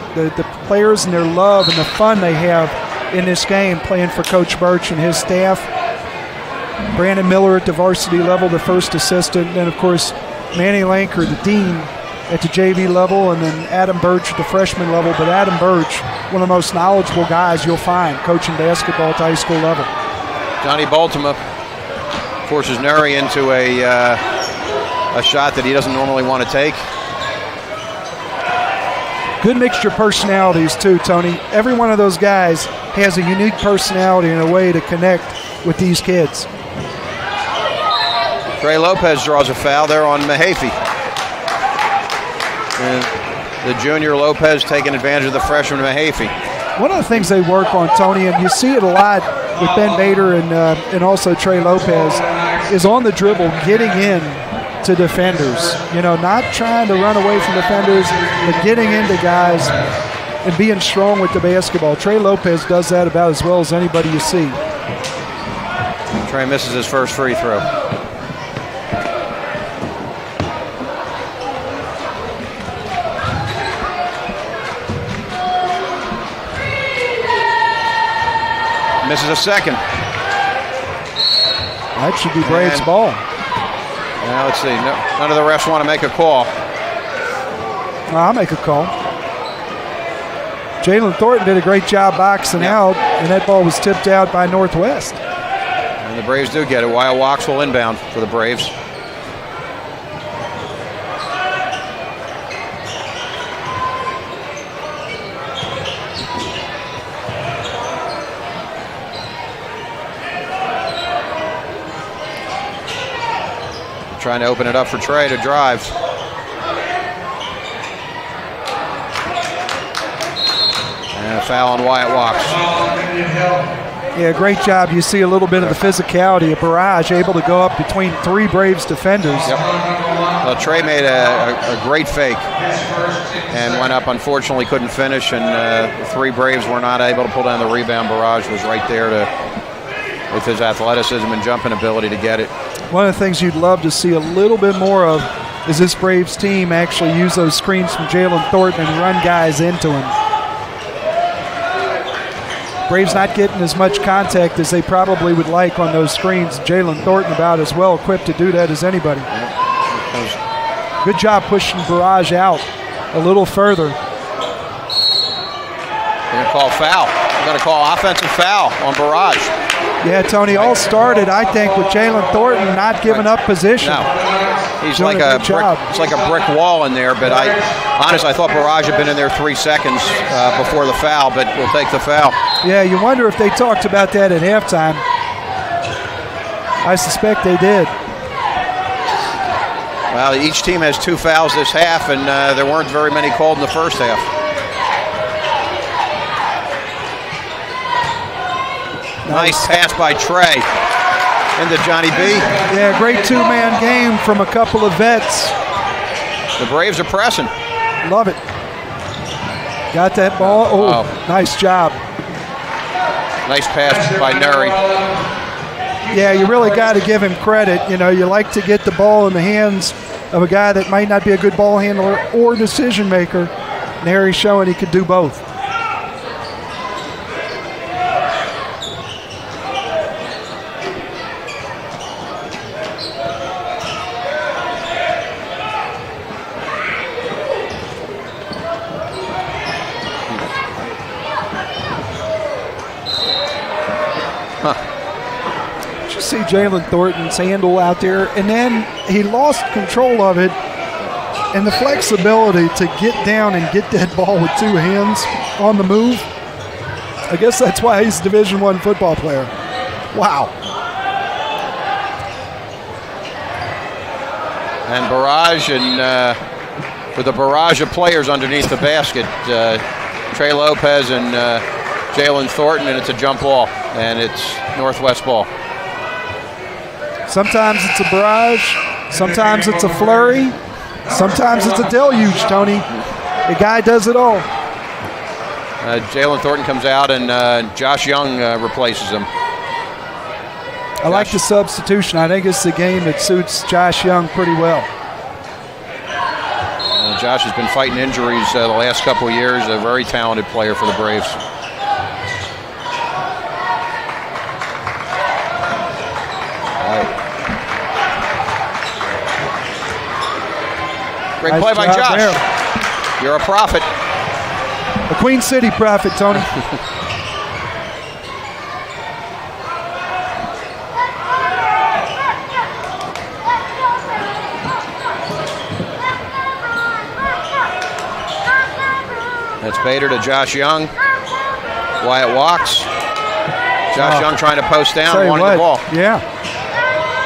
players and their love and the fun they have in this game playing for Coach Birch and his staff. Brandon Miller at the varsity level, the first assistant, and then, of course, Manny Lanker, the dean, at the JV level, and then Adam Birch at the freshman level. But Adam Birch, one of the most knowledgeable guys you'll find coaching basketball at the high school level. Johnny Baltima forces Nuri into a shot that he doesn't normally want to take. Good mixture of personalities, too, Tony. Every one of those guys has a unique personality and a way to connect with these kids. Trey Lopez draws a foul there on Mahaffey. And the junior Lopez taking advantage of the freshman Mahaffey. One of the things they work on, Tony, and you see it a lot with Ben Bader and also Trey Lopez, is on the dribble getting in to defenders. You know, not trying to run away from defenders, but getting into guys and being strong with the basketball. Trey Lopez does that about as well as anybody you see. Trey misses his first free throw. Misses a second. That should be Braves' ball. Now let's see. None of the refs want to make a call. I'll make a call. Jalen Thornton did a great job boxing out, and that ball was tipped out by Northwest. And the Braves do get it. Wyatt Walks will inbound for the Braves. Trying to open it up for Trey to drive. And a foul on Wyatt Walks. Yeah, great job. You see a little bit of the physicality of Barrage, able to go up between three Braves defenders. Yep. Well, Trey made a great fake and went up. Unfortunately, couldn't finish, and the three Braves were not able to pull down the rebound. Barrage was right there with his athleticism and jumping ability to get it. One of the things you'd love to see a little bit more of is this Braves team actually use those screens from Jalen Thornton and run guys into him. Braves not getting as much contact as they probably would like on those screens. Jalen Thornton about as well equipped to do that as anybody. Good job pushing Barrage out a little further. They're going to call foul. They're going to call offensive foul on Barrage. Yeah, Tony, all started, I think, with Jalen Thornton not giving up position. No, he's like a brick wall in there, but I thought Barrage had been in there 3 seconds before the foul, but we'll take the foul. Yeah, you wonder if they talked about that at halftime. I suspect they did. Well, each team has 2 fouls this half, and there weren't very many called in the first half. Nice pass by Trey into Johnny B. Yeah, great two-man game from a couple of vets. The Braves are pressing. Love it. Got that ball. Oh, nice job. Nice pass by Nuri. Yeah, you really got to give him credit. You know, you like to get the ball in the hands of a guy that might not be a good ball handler or decision maker. Nuri's showing he could do both. See Jalen Thornton's handle out there, and then he lost control of it, and the flexibility to get down and get that ball with 2 hands on the move. I guess that's why he's a Division I football player. Wow. And Barrage, and with a barrage of players underneath the basket, Trey Lopez and Jalen Thornton, and it's a jump ball, and it's Northwest ball. Sometimes it's a barrage, sometimes it's a flurry, sometimes it's a deluge, Tony. The guy does it all. Jalen Thornton comes out, and Josh Young replaces him. I like the substitution. I think it's the game that suits Josh Young pretty well. Josh has been fighting injuries the last couple of years, a very talented player for the Braves. Great nice play by Josh. There. You're a prophet. A Queen City prophet, Tony. That's Bader to Josh Young. Wyatt Walks. Josh Young trying to post down, wanting the ball. Yeah.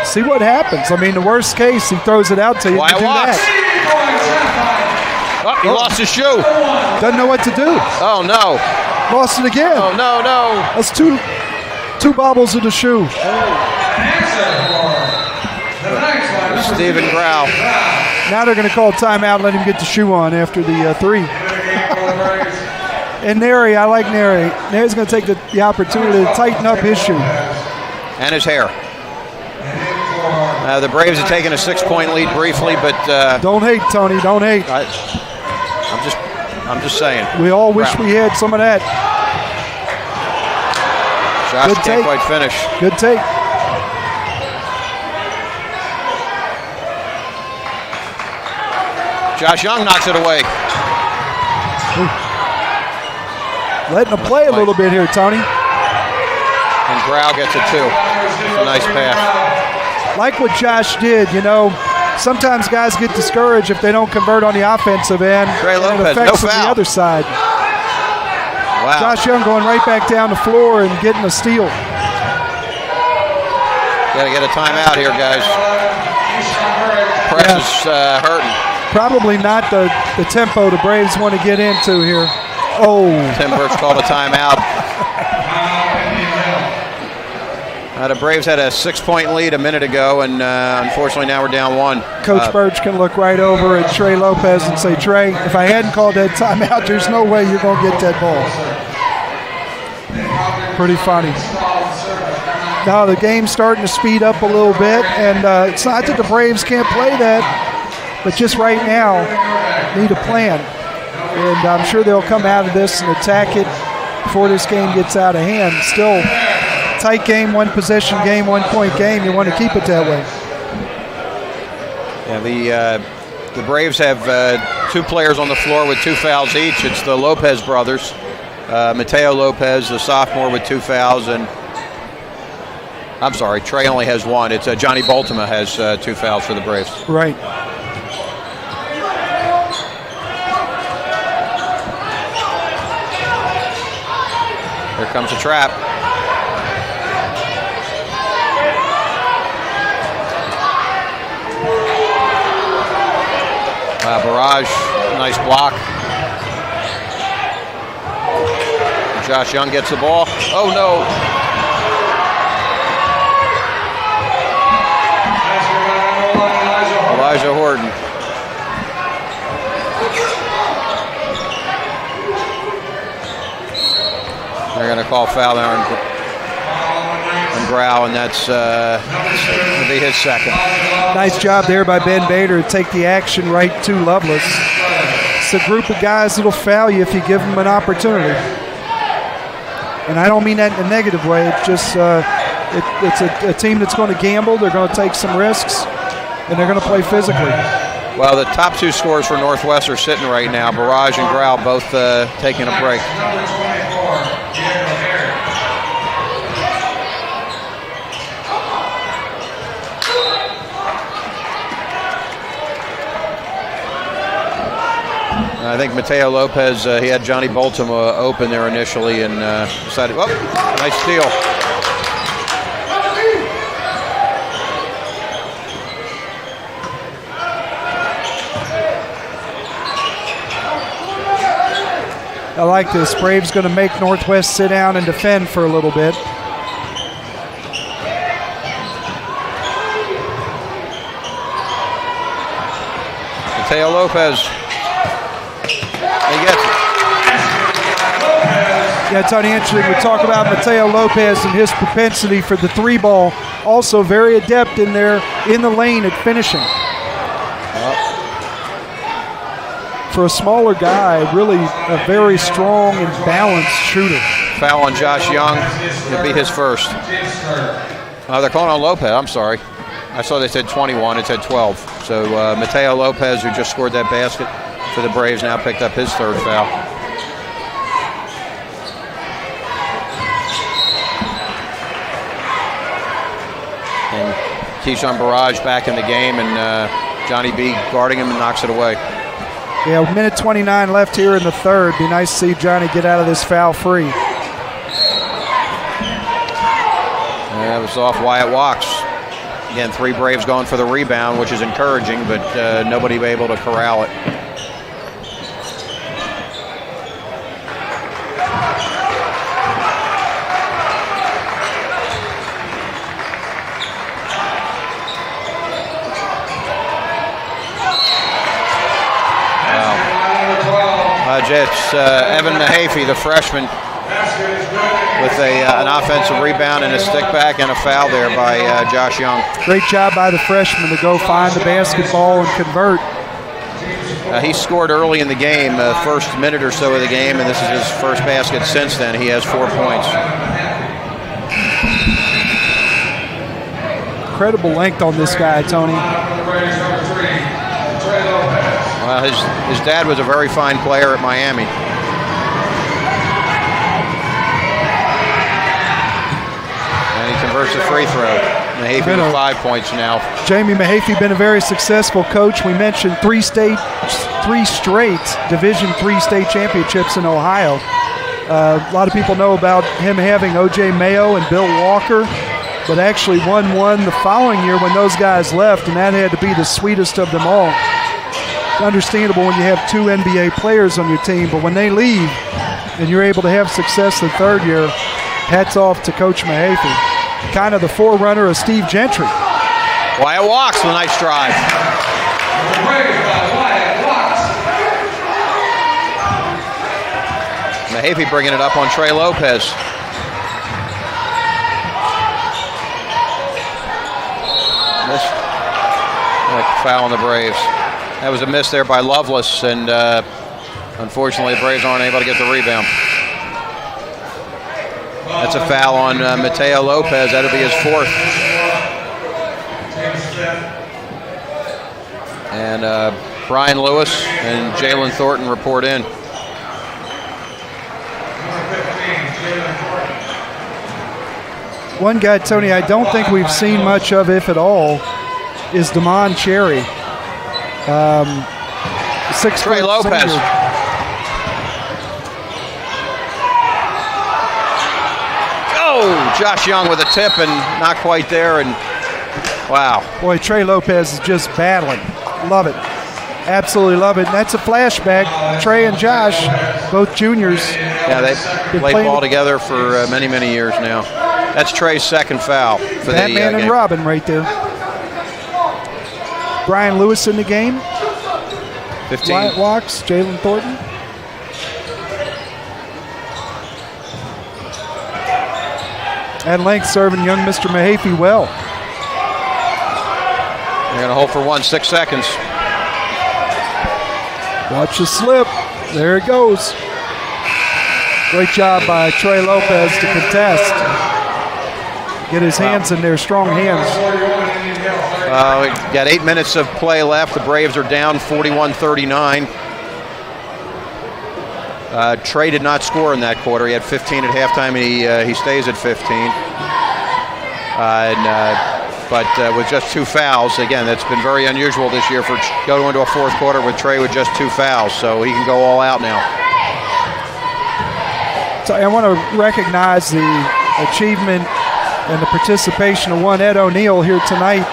See what happens. I mean, the worst case, he throws it out to you. Wyatt do walks. that. Oh, he lost his shoe. Doesn't know what to do. Oh, no. Lost it again. Oh, no. That's two bobbles in the shoe. Stephen Grau. Now they're going to call timeout, let him get the shoe on after the 3. And Neri, I like Neri. Neri's going to take the opportunity to tighten up his shoe. And his hair. The Braves have taken a 6-point lead briefly, but don't hate, Tony. Don't hate. I'm just saying. We all wish we had some of that. Josh Good can't take. quite finish. Good take. Josh Young knocks it away. Letting him play a little bit here, Tony. And Grau gets it too. It's a nice pass. Like what Josh did, sometimes guys get discouraged if they don't convert on the offensive end. Trey and Lopez, it affects no them foul. the other side. Wow. Josh Young going right back down the floor and getting a steal. Got to get a timeout here, guys. Press is hurting. Probably not the tempo the Braves want to get into here. Oh. Tim Birch called a timeout. The Braves had a 6-point lead a minute ago, and unfortunately now we're down 1. Coach Birch can look right over at Trey Lopez and say, Trey, if I hadn't called that timeout, there's no way you're going to get that ball. Pretty funny. Now the game's starting to speed up a little bit, and it's not that the Braves can't play that, but just right now need a plan. And I'm sure they'll come out of this and attack it before this game gets out of hand. Still tight game, 1-possession game, 1-point game. You want to keep it that way. Yeah, the Braves have 2 players on the floor with 2 fouls each. It's the Lopez brothers. Mateo Lopez, the sophomore, with 2 fouls, and I'm sorry, Trey only has 1. It's Johnny Baltima has 2 fouls for the Braves. Right. Here comes a trap. Barrage, nice block. Josh Young gets the ball. Oh no. Elijah Horton. They're going to call foul there on Grau, and that's going to be his second. Nice job there by Ben Bader to take the action right to Lovelace. It's a group of guys that'll foul you if you give them an opportunity. And I don't mean that in a negative way. It's just it's a team that's going to gamble. They're going to take some risks, and they're going to play physically. Well, the top 2 scorers for Northwest are sitting right now. Barrage and Grau both taking a break. I think Mateo Lopez, he had Johnny Baltima open there initially and decided, oh, nice steal. I like this. Braves going to make Northwest sit down and defend for a little bit. Mateo Lopez. He gets it. Yeah, Tony, interesting. We talk about Mateo Lopez and his propensity for the 3-ball. Also very adept in there in the lane at finishing. For a smaller guy, really a very strong and balanced shooter. Foul on Josh Young. It'll be his first. They're calling on Lopez. I'm sorry. I saw they said 21. It said 12. So Mateo Lopez, who just scored that basket for the Braves, now picked up his 3rd foul. And Keyshawn Barrage back in the game, and Johnny B guarding him and knocks it away. Yeah, 1:29 left here in the 3rd. Be nice to see Johnny get out of this foul free. Yeah, it was off Wyatt Walks. Again, 3 Braves going for the rebound, which is encouraging, but nobody able to corral it. It's Evan Mahaffey, the freshman, with an offensive rebound and a stick back and a foul there by Josh Young. Great job by the freshman to go find the basketball and convert. He scored early in the game, first minute or so of the game, and this is his first basket since then. He has 4 points. Incredible length on this guy, Tony. His dad was a very fine player at Miami. And he converts a free throw. Mahaffey with 5 points now. Jamie Mahaffey been a very successful coach. We mentioned 3 straight Division III state championships in Ohio. A lot of people know about him having O.J. Mayo and Bill Walker, but actually won one the following year when those guys left, and that had to be the sweetest of them all. Understandable when you have 2 NBA players on your team, but when they leave and you're able to have success the 3rd year, hats off to Coach Mahaffey. Kind of the forerunner of Steve Gentry. Wyatt walks with a nice drive. Mahaffey bringing it up on Trey Lopez. Missed. Foul on the Braves. That was a miss there by Lovelace, and unfortunately the Braves aren't able to get the rebound. That's a foul on Mateo Lopez. That'll be his 4th. And Brian Lewis and Jalen Thornton report in. One guy, Tony, I don't think we've seen much of, if at all, is Damon Cherry. 6 Trey Lopez. Senior. Oh, Josh Young with a tip and not quite there, and wow. Boy, Trey Lopez is just battling. Love it. Absolutely love it. And that's a flashback. Trey and Josh, both juniors. Yeah, they've played ball together for many, many years now. That's Trey's 2nd foul for Batman and game. Robin right there. Brian Lewis in the game. 15. Wyatt walks. Jalen Thornton. And length serving young Mr. Mahaffey well. They're going to hold for 6 seconds. Watch the slip. There it goes. Great job by Trey Lopez to contest. Get his hands in there, strong hands. We got 8 minutes of play left. The Braves are down 41-39. Trey did not score in that quarter. He had 15 at halftime, and he stays at 15. But with just 2 fouls, again, that's been very unusual this year for going into a 4th quarter with Trey with just 2 fouls. So he can go all out now. So I want to recognize the achievement and the participation of one Ed O'Neill here tonight,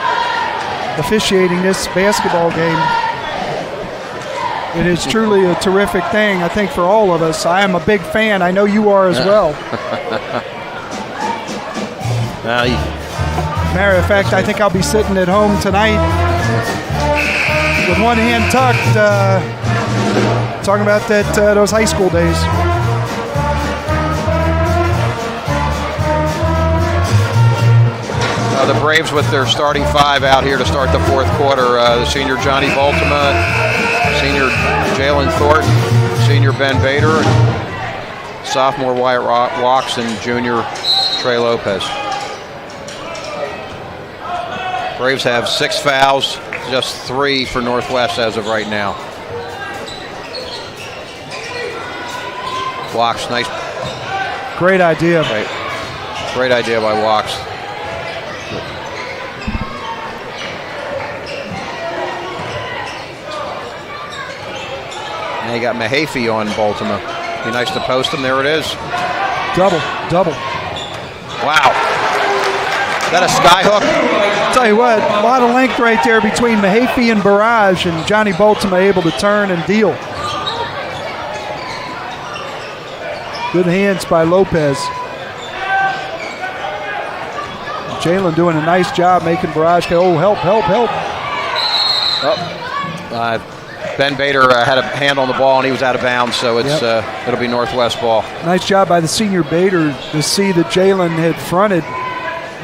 officiating this basketball game. It is truly a terrific thing, I think, for all of us. I am a big fan. I know you are as well. Matter of fact, I think I'll be sitting at home tonight with one hand tucked, talking about those high school days. The Braves with their starting 5 out here to start the 4th quarter. The senior Johnny Baltima, senior Jalen Thornton, senior Ben Bader, sophomore Wyatt Walks, and junior Trey Lopez. Braves have 6 fouls, just 3 for Northwest as of right now. Walks, nice. Great idea. Great idea by Walks. And you got Mahaffey on Baltimore. Be nice to post him. There it is. Double. Wow. Is that a sky hook? Tell you what, a lot of length right there between Mahaffey and Barrage, and Johnny Boltima able to turn and deal. Good hands by Lopez. Jalen doing a nice job making Barrage go, oh, help. Ben Bader had a hand on the ball and he was out of bounds, so it's it'll be Northwest ball. Nice job by the senior Bader to see that Jalen had fronted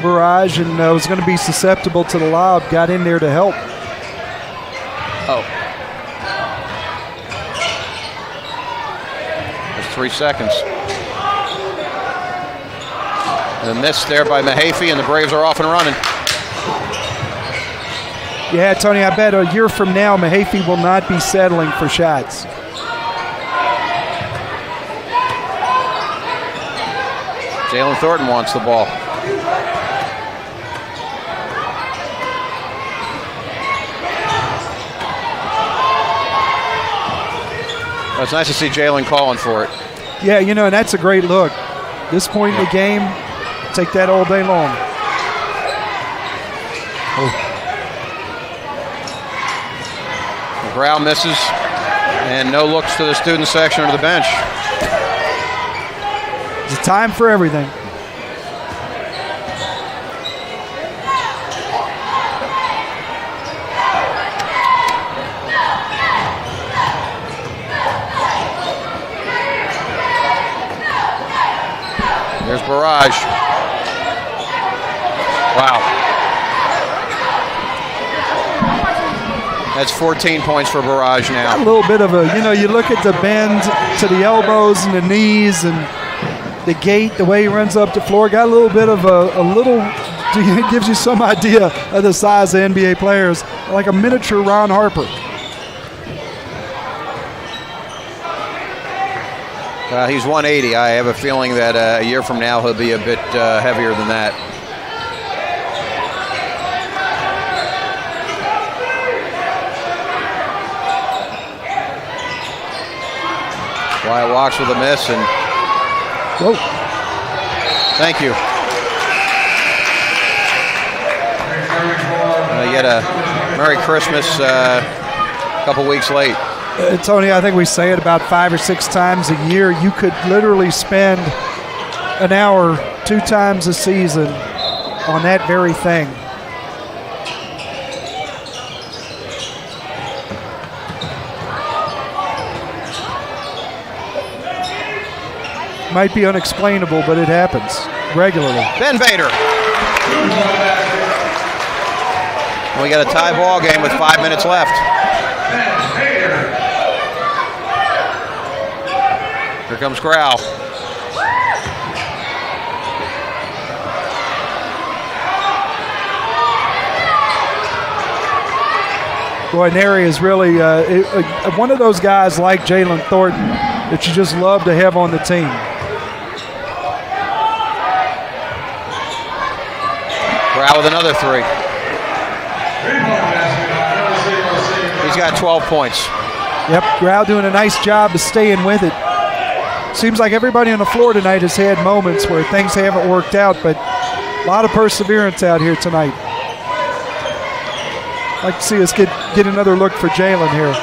Barrage and was going to be susceptible to the lob, got in there to help. There's 3 seconds. And a miss there by Mahaffey, and the Braves are off and running. Yeah, Tony, I bet a year from now, Mahaffey will not be settling for shots. Jalen Thornton wants the ball. Well, it's nice to see Jalen calling for it. Yeah, and that's a great look. This point in the game, take that all day long. McGraw misses, and no looks to the student section or the bench. It's a time for everything. There's Barrage. Wow. That's 14 points for Barrage now. A little bit of a, you look at the bend to the elbows and the knees and the gait, the way he runs up the floor, got a little bit of it gives you some idea of the size of NBA players, like a miniature Ron Harper. He's 180. I have a feeling that a year from now he'll be a bit heavier than that. Wyatt walks with a miss, and thank you. You get a Merry Christmas a couple weeks late. Tony, I think we say it about 5 or 6 times a year. You could literally spend an hour 2 times a season on that very thing. Might be unexplainable, but it happens regularly. Ben Bader. We got a tie ball game with 5 minutes left. Here comes Grau. Boy, Neri is really one of those guys like Jalen Thornton that you just love to have on the team. Grau with another 3. He's got 12 points. Yep, Grau doing a nice job of staying with it. Seems like everybody on the floor tonight has had moments where things haven't worked out, but a lot of perseverance out here tonight. I'd like to see us get another look for Jalen here.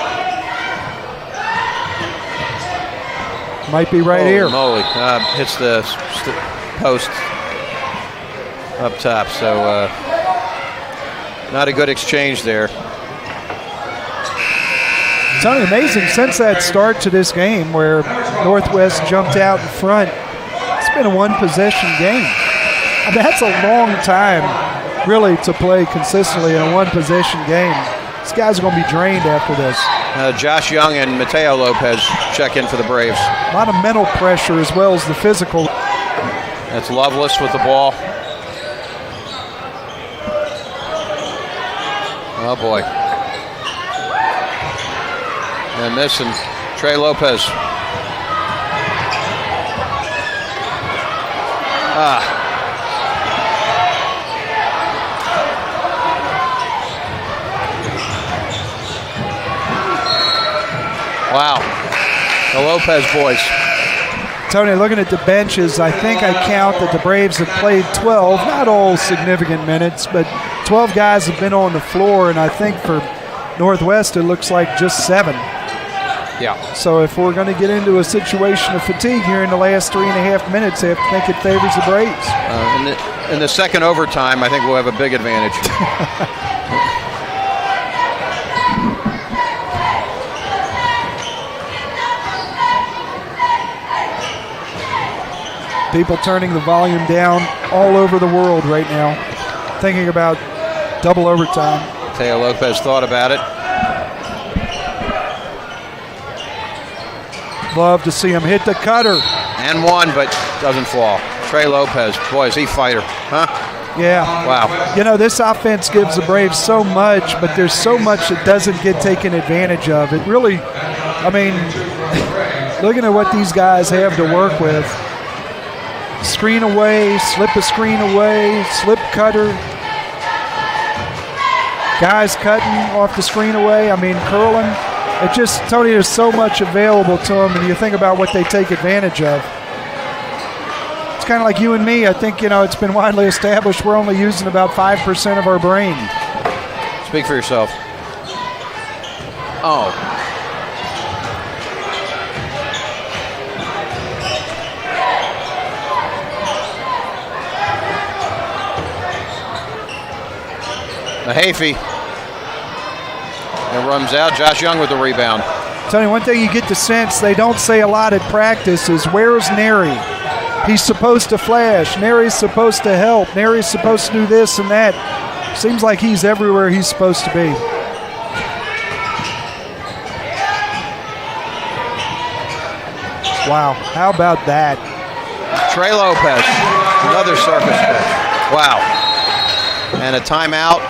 Might be right here. Holy moly. Hits the post up top, so not a good exchange there. Tony, amazing since that start to this game where Northwest jumped out in front. It's been a one-possession game. I mean, that's a long time, really, to play consistently in a one-possession game. These guys are going to be drained after this. Josh Young and Mateo Lopez check in for the Braves. A lot of mental pressure as well as the physical. That's Loveless with the ball. Oh, boy. And missing Trey Lopez. Wow. The Lopez boys. Tony, looking at the benches, I think I count that the Braves have played 12, not all significant minutes, but 12 guys have been on the floor, and I think for Northwest it looks like just 7. Yeah. So if we're going to get into a situation of fatigue here in the last 3.5 minutes, I have to think it favors the Braves. In the second overtime, I think we'll have a big advantage. People turning the volume down all over the world right now, thinking about double overtime. Teo Lopez thought about it. Love to see him hit the cutter. And one, but doesn't fall. Trey Lopez, boy, is he fighter, huh? Yeah. Wow. You know, this offense gives the Braves so much, but there's so much that doesn't get taken advantage of. It really, I mean, looking at what these guys have to work with. Screen away, slip a screen away, slip cutter. Guys cutting off the screen away, I mean, curling. It just, Tony, there's so much available to them, and you think about what they take advantage of. It's kind of like you and me. I think, you know, it's been widely established we're only using about 5% of our brain. Speak for yourself. Oh. Mahaffey. It runs out. Josh Young with the rebound. Tony, one thing you get the sense they don't say a lot at practice is, where's Neri? He's supposed to flash. Neri's supposed to help. Neri's supposed to do this and that. Seems like he's everywhere he's supposed to be. Wow, how about that? Trey Lopez, another circus pitch. Wow. And a timeout.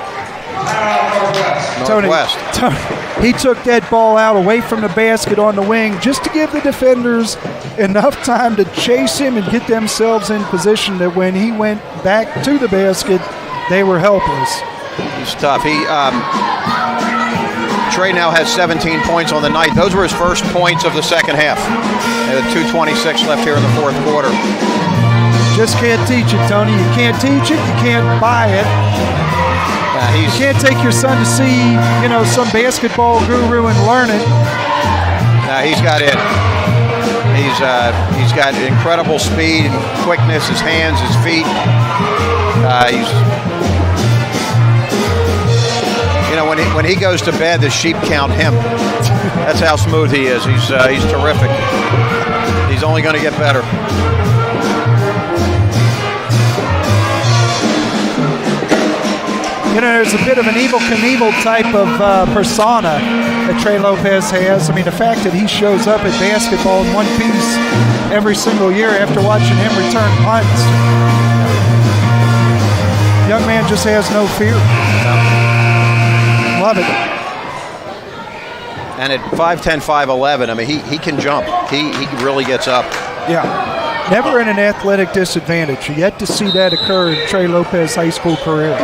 Northwest. Tony, he took that ball out away from the basket on the wing just to give the defenders enough time to chase him and get themselves in position that when he went back to the basket, they were helpless. He's tough. Trey now has 17 points on the night. Those were his first points of the second half. And 2:26 left here in the fourth quarter. Just can't teach it, Tony. You can't teach it. You can't buy it. You can't take your son to see, you know, some basketball guru and learn it. He's got it. He's got incredible speed and quickness. His hands, his feet. You know, when he goes to bed, the sheep count him. That's how smooth he is. He's terrific. He's only going to get better. You know, there's a bit of an Evel Knievel type of persona that Trey Lopez has. I mean, the fact that he shows up at basketball in one piece every single year after watching him return punts. Young man just has no fear. Love it. And at 5'10", 5'11", I mean, he can jump. He really gets up. Yeah. Never in an athletic disadvantage. Yet to see that occur in Trey Lopez's high school career.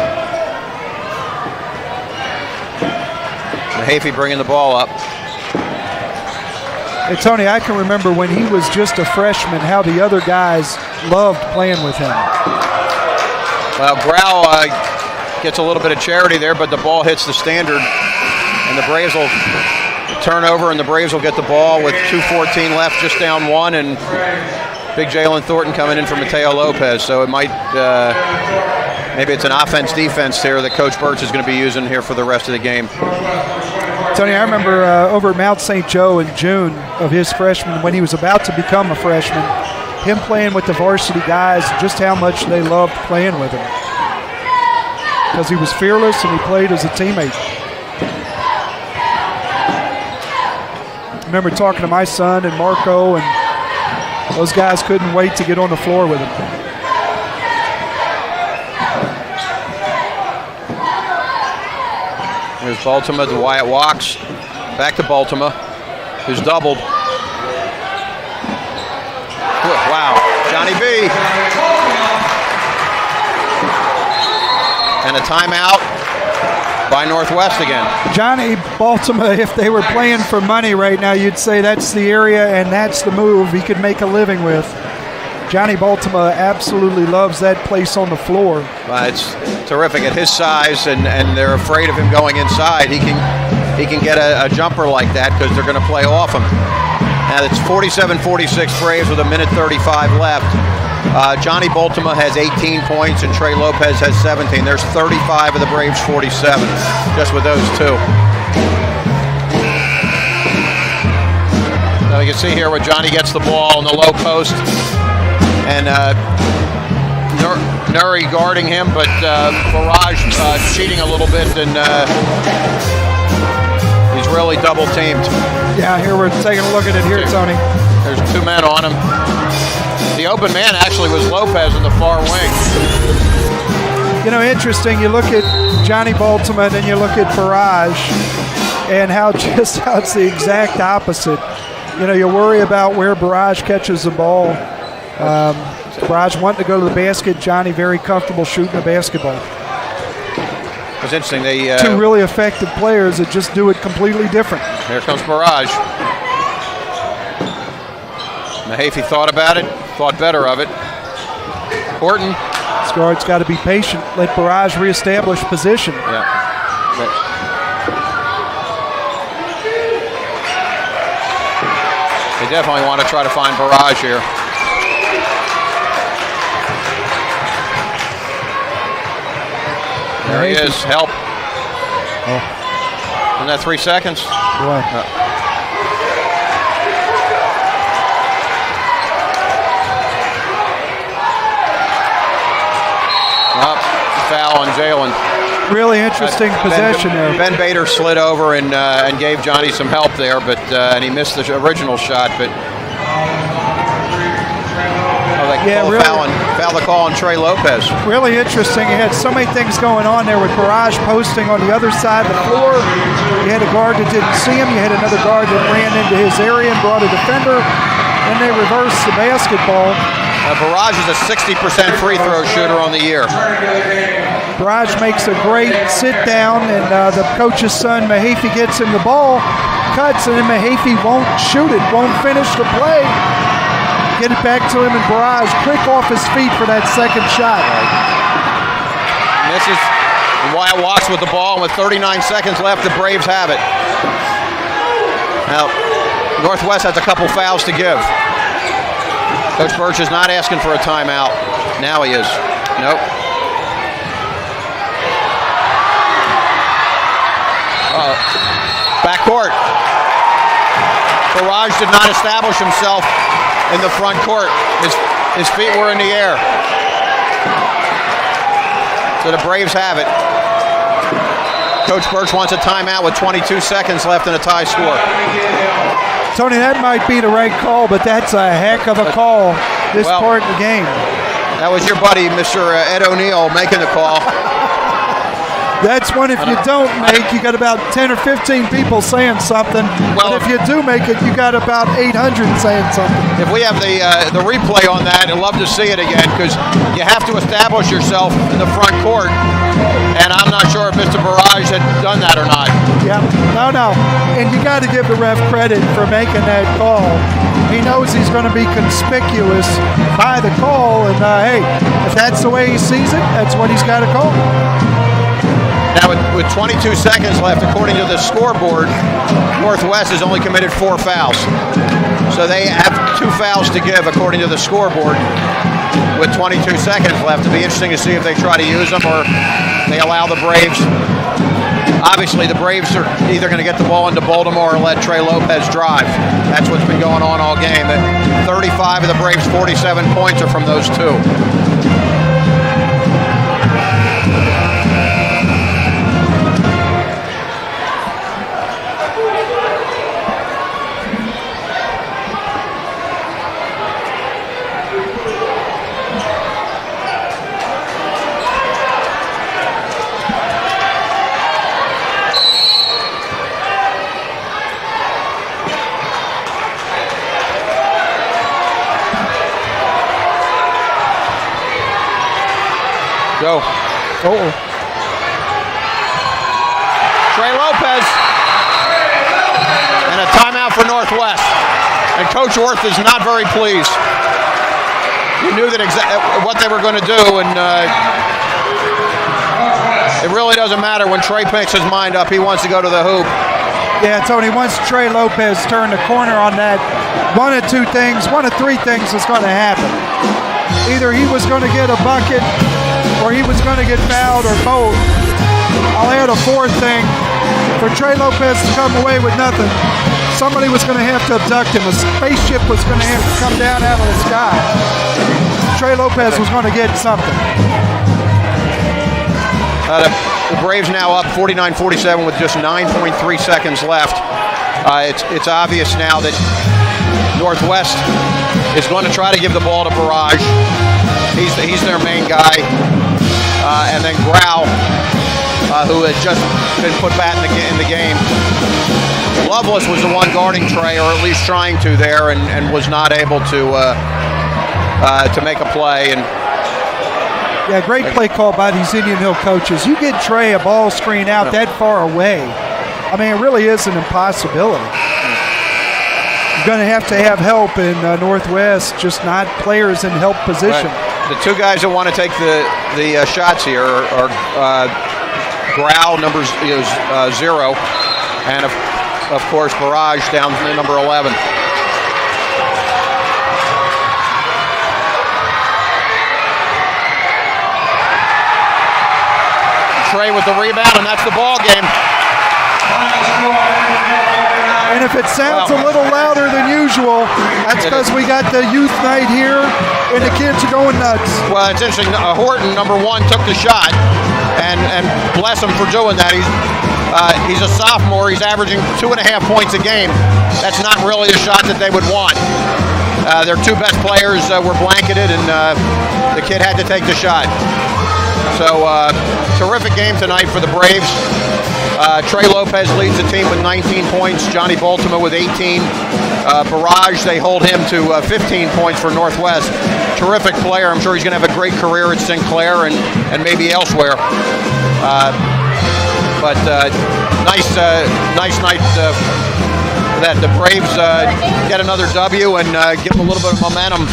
Mahaffey bringing the ball up. Hey, Tony, I can remember when he was just a freshman how the other guys loved playing with him. Well, Grau gets a little bit of charity there, but the ball hits the standard, and the Braves will turn over, and the Braves will get the ball with 2:14 left, just down one, and big Jalen Thornton coming in for Mateo Lopez. So it might, maybe it's an offense-defense here that Coach Birch is going to be using here for the rest of the game. Tony, I remember over at Mount St. Joe in June of his freshman, when he was about to become a freshman, him playing with the varsity guys, just how much they loved playing with him. Because he was fearless and he played as a teammate. I remember talking to my son and Marco, and those guys couldn't wait to get on the floor with him. There's Baltimore to Wyatt Walks. Back to Baltimore, who's doubled. Wow, Johnny B. And a timeout by Northwest again. Johnny Baltimore, if they were playing for money right now, you'd say that's the area and that's the move he could make a living with. Johnny Baltimore absolutely loves that place on the floor. It's terrific at his size, and they're afraid of him going inside. He can get a jumper like that because they're going to play off him. Now it's 47-46 Braves with a minute 35 left. Johnny Baltimore has 18 points and Trey Lopez has 17. There's 35 of the Braves' 47 just with those two. So you can see here where Johnny gets the ball in the low post, and Nuri guarding him, but Barrage cheating a little bit, and he's really double teamed. Yeah, here we're taking a look at it here, Tony. There's two men on him. The open man actually was Lopez in the far wing. You know, interesting, you look at Johnny Baltimore and then you look at Barrage, and how it's the exact opposite. You know, you worry about where Barrage catches the ball. Barrage wanting to go to the basket. Johnny very comfortable shooting the basketball. It was interesting. They two really effective players that just do it completely different. Here comes Barrage. Mahaffey thought about it, thought better of it. Horton. This guard's got to be patient. Let Barrage reestablish position. Yeah. They definitely want to try to find Barrage here. There he is. Help. Oh. Isn't that 3 seconds? Boy. Foul on Jalen. Really interesting possession there. Ben Bader slid over and gave Johnny some help there, but and he missed the original shot. But foul the call on Trey Lopez. Really interesting. You had so many things going on there with Barrage posting on the other side of the floor. You had a guard that didn't see him. You had another guard that ran into his area and brought a defender. Then they reversed the basketball. Barrage is a 60% free throw shooter on the year. Barrage makes a great sit down, and the coach's son, Mahaffey, gets him the ball, cuts, and then Mahaffey won't shoot it, won't finish the play. Get it back to him, and Barrage quick off his feet for that second shot. Misses. And Wyatt walks with the ball, and with 39 seconds left, the Braves have it. Now, Northwest has a couple fouls to give. Coach Birch is not asking for a timeout. Now he is. Nope. Backcourt. Barrage did not establish himself in the front court. His feet were in the air. So the Braves have it. Coach Birch wants a timeout with 22 seconds left in a tie score. Tony, that might be the right call, but that's a heck of a call this part of the game. That was your buddy, Mr. Ed O'Neill, making the call. That's one if you don't make, you got about 10 or 15 people saying something. Well, but if you do make it, you got about 800 saying something. If we have the replay on that, I'd love to see it again, because you have to establish yourself in the front court, and I'm not sure if Mr. Barrage had done that or not. Yeah, no. And you got to give the ref credit for making that call. He knows he's going to be conspicuous by the call, and hey, if that's the way he sees it, that's what he's got to call. Now, with 22 seconds left, according to the scoreboard, Northwest has only committed 4 fouls. So they have 2 fouls to give, according to the scoreboard, with 22 seconds left. It'll be interesting to see if they try to use them or they allow the Braves. Obviously, the Braves are either going to get the ball into Baltimore or let Trey Lopez drive. That's what's been going on all game. 35 of the Braves' 47 points are from those two. Go. Uh-oh. Trey Lopez. And a timeout for Northwest. And Coach Orth is not very pleased. you knew that what they were going to do, and it really doesn't matter when Trey picks his mind up. He wants to go to the hoop. Yeah, Tony, once Trey Lopez turned the corner on that, one of three things is going to happen. Either he was going to get a bucket, or he was going to get fouled, or both. I'll add a fourth thing. For Trey Lopez to come away with nothing, somebody was going to have to abduct him. A spaceship was going to have to come down out of the sky. Trey Lopez was going to get something. The Braves now up 49-47 with just 9.3 seconds left. It's obvious now that Northwest is going to try to give the ball to Barrage. He's their main guy. And then Grau, who had just been put back in the game. Loveless was the one guarding Trey, or at least trying to there, and was not able to make a play. And yeah, great play call by these Indian Hill coaches. You get Trey a ball screen out that far away. I mean, it really is an impossibility. You're going to have help in Northwest, just not players in help position. Right. The two guys that want to take the shots here are Grau, number 0, and of course Barrage down to number 11. Trey with the rebound, and that's the ball game. And if it sounds a little louder than usual, that's because we got the youth night here, and the kids are going nuts. Well, it's interesting. Horton, number 1, took the shot, and bless him for doing that. He's a sophomore. He's averaging 2.5 points a game. That's not really a shot that they would want. Their two best players were blanketed, and the kid had to take the shot. So, terrific game tonight for the Braves. Trey Lopez leads the team with 19 points. Johnny Baltimore with 18. Barrage, they hold him to 15 points for Northwest. Terrific player. I'm sure he's going to have a great career at Sinclair and maybe elsewhere. But nice night that the Braves get another W and give them a little bit of momentum.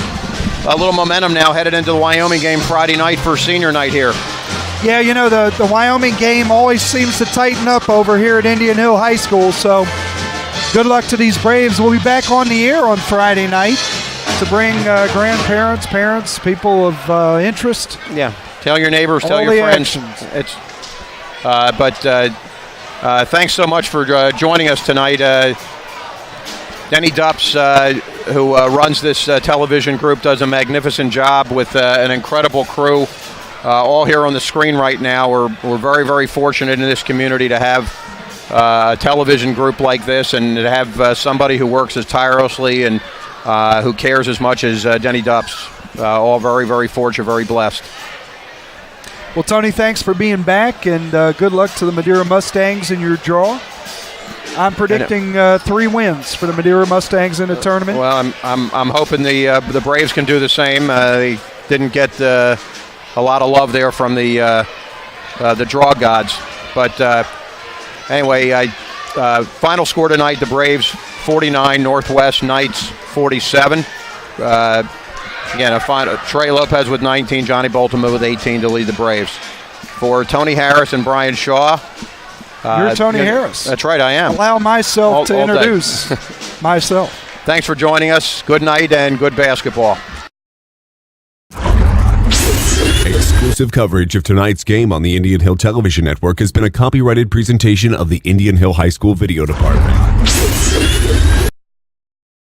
A little momentum now headed into the Wyoming game Friday night for senior night here. Yeah, you know, the Wyoming game always seems to tighten up over here at Indian Hill High School, so good luck to these Braves. We'll be back on the air on Friday night to bring grandparents, parents, people of interest. Yeah, tell your neighbors, tell your friends. Actions. Thanks so much for joining us tonight. Denny Dupps, who runs this television group, does a magnificent job with an incredible crew. All here on the screen right now. We're very, very fortunate in this community to have a television group like this, and to have somebody who works as tirelessly and who cares as much as Denny Dupps. All very, very fortunate, very blessed. Well, Tony, thanks for being back, and good luck to the Madeira Mustangs in your draw. I'm predicting 3 wins for the Madeira Mustangs in the tournament. Well, I'm hoping the Braves can do the same. They didn't get a lot of love there from the draw gods, but anyway, final score tonight: the Braves 49, Northwest Knights 47. Again, Trey Lopez with 19, Johnny Baltimore with 18 to lead the Braves. For Tony Harris and Brian Shaw. You're Tony Harris. That's right, I am. Allow myself to introduce myself. Thanks for joining us. Good night and good basketball. Exclusive coverage of tonight's game on the Indian Hill Television Network has been a copyrighted presentation of the Indian Hill High School Video Department.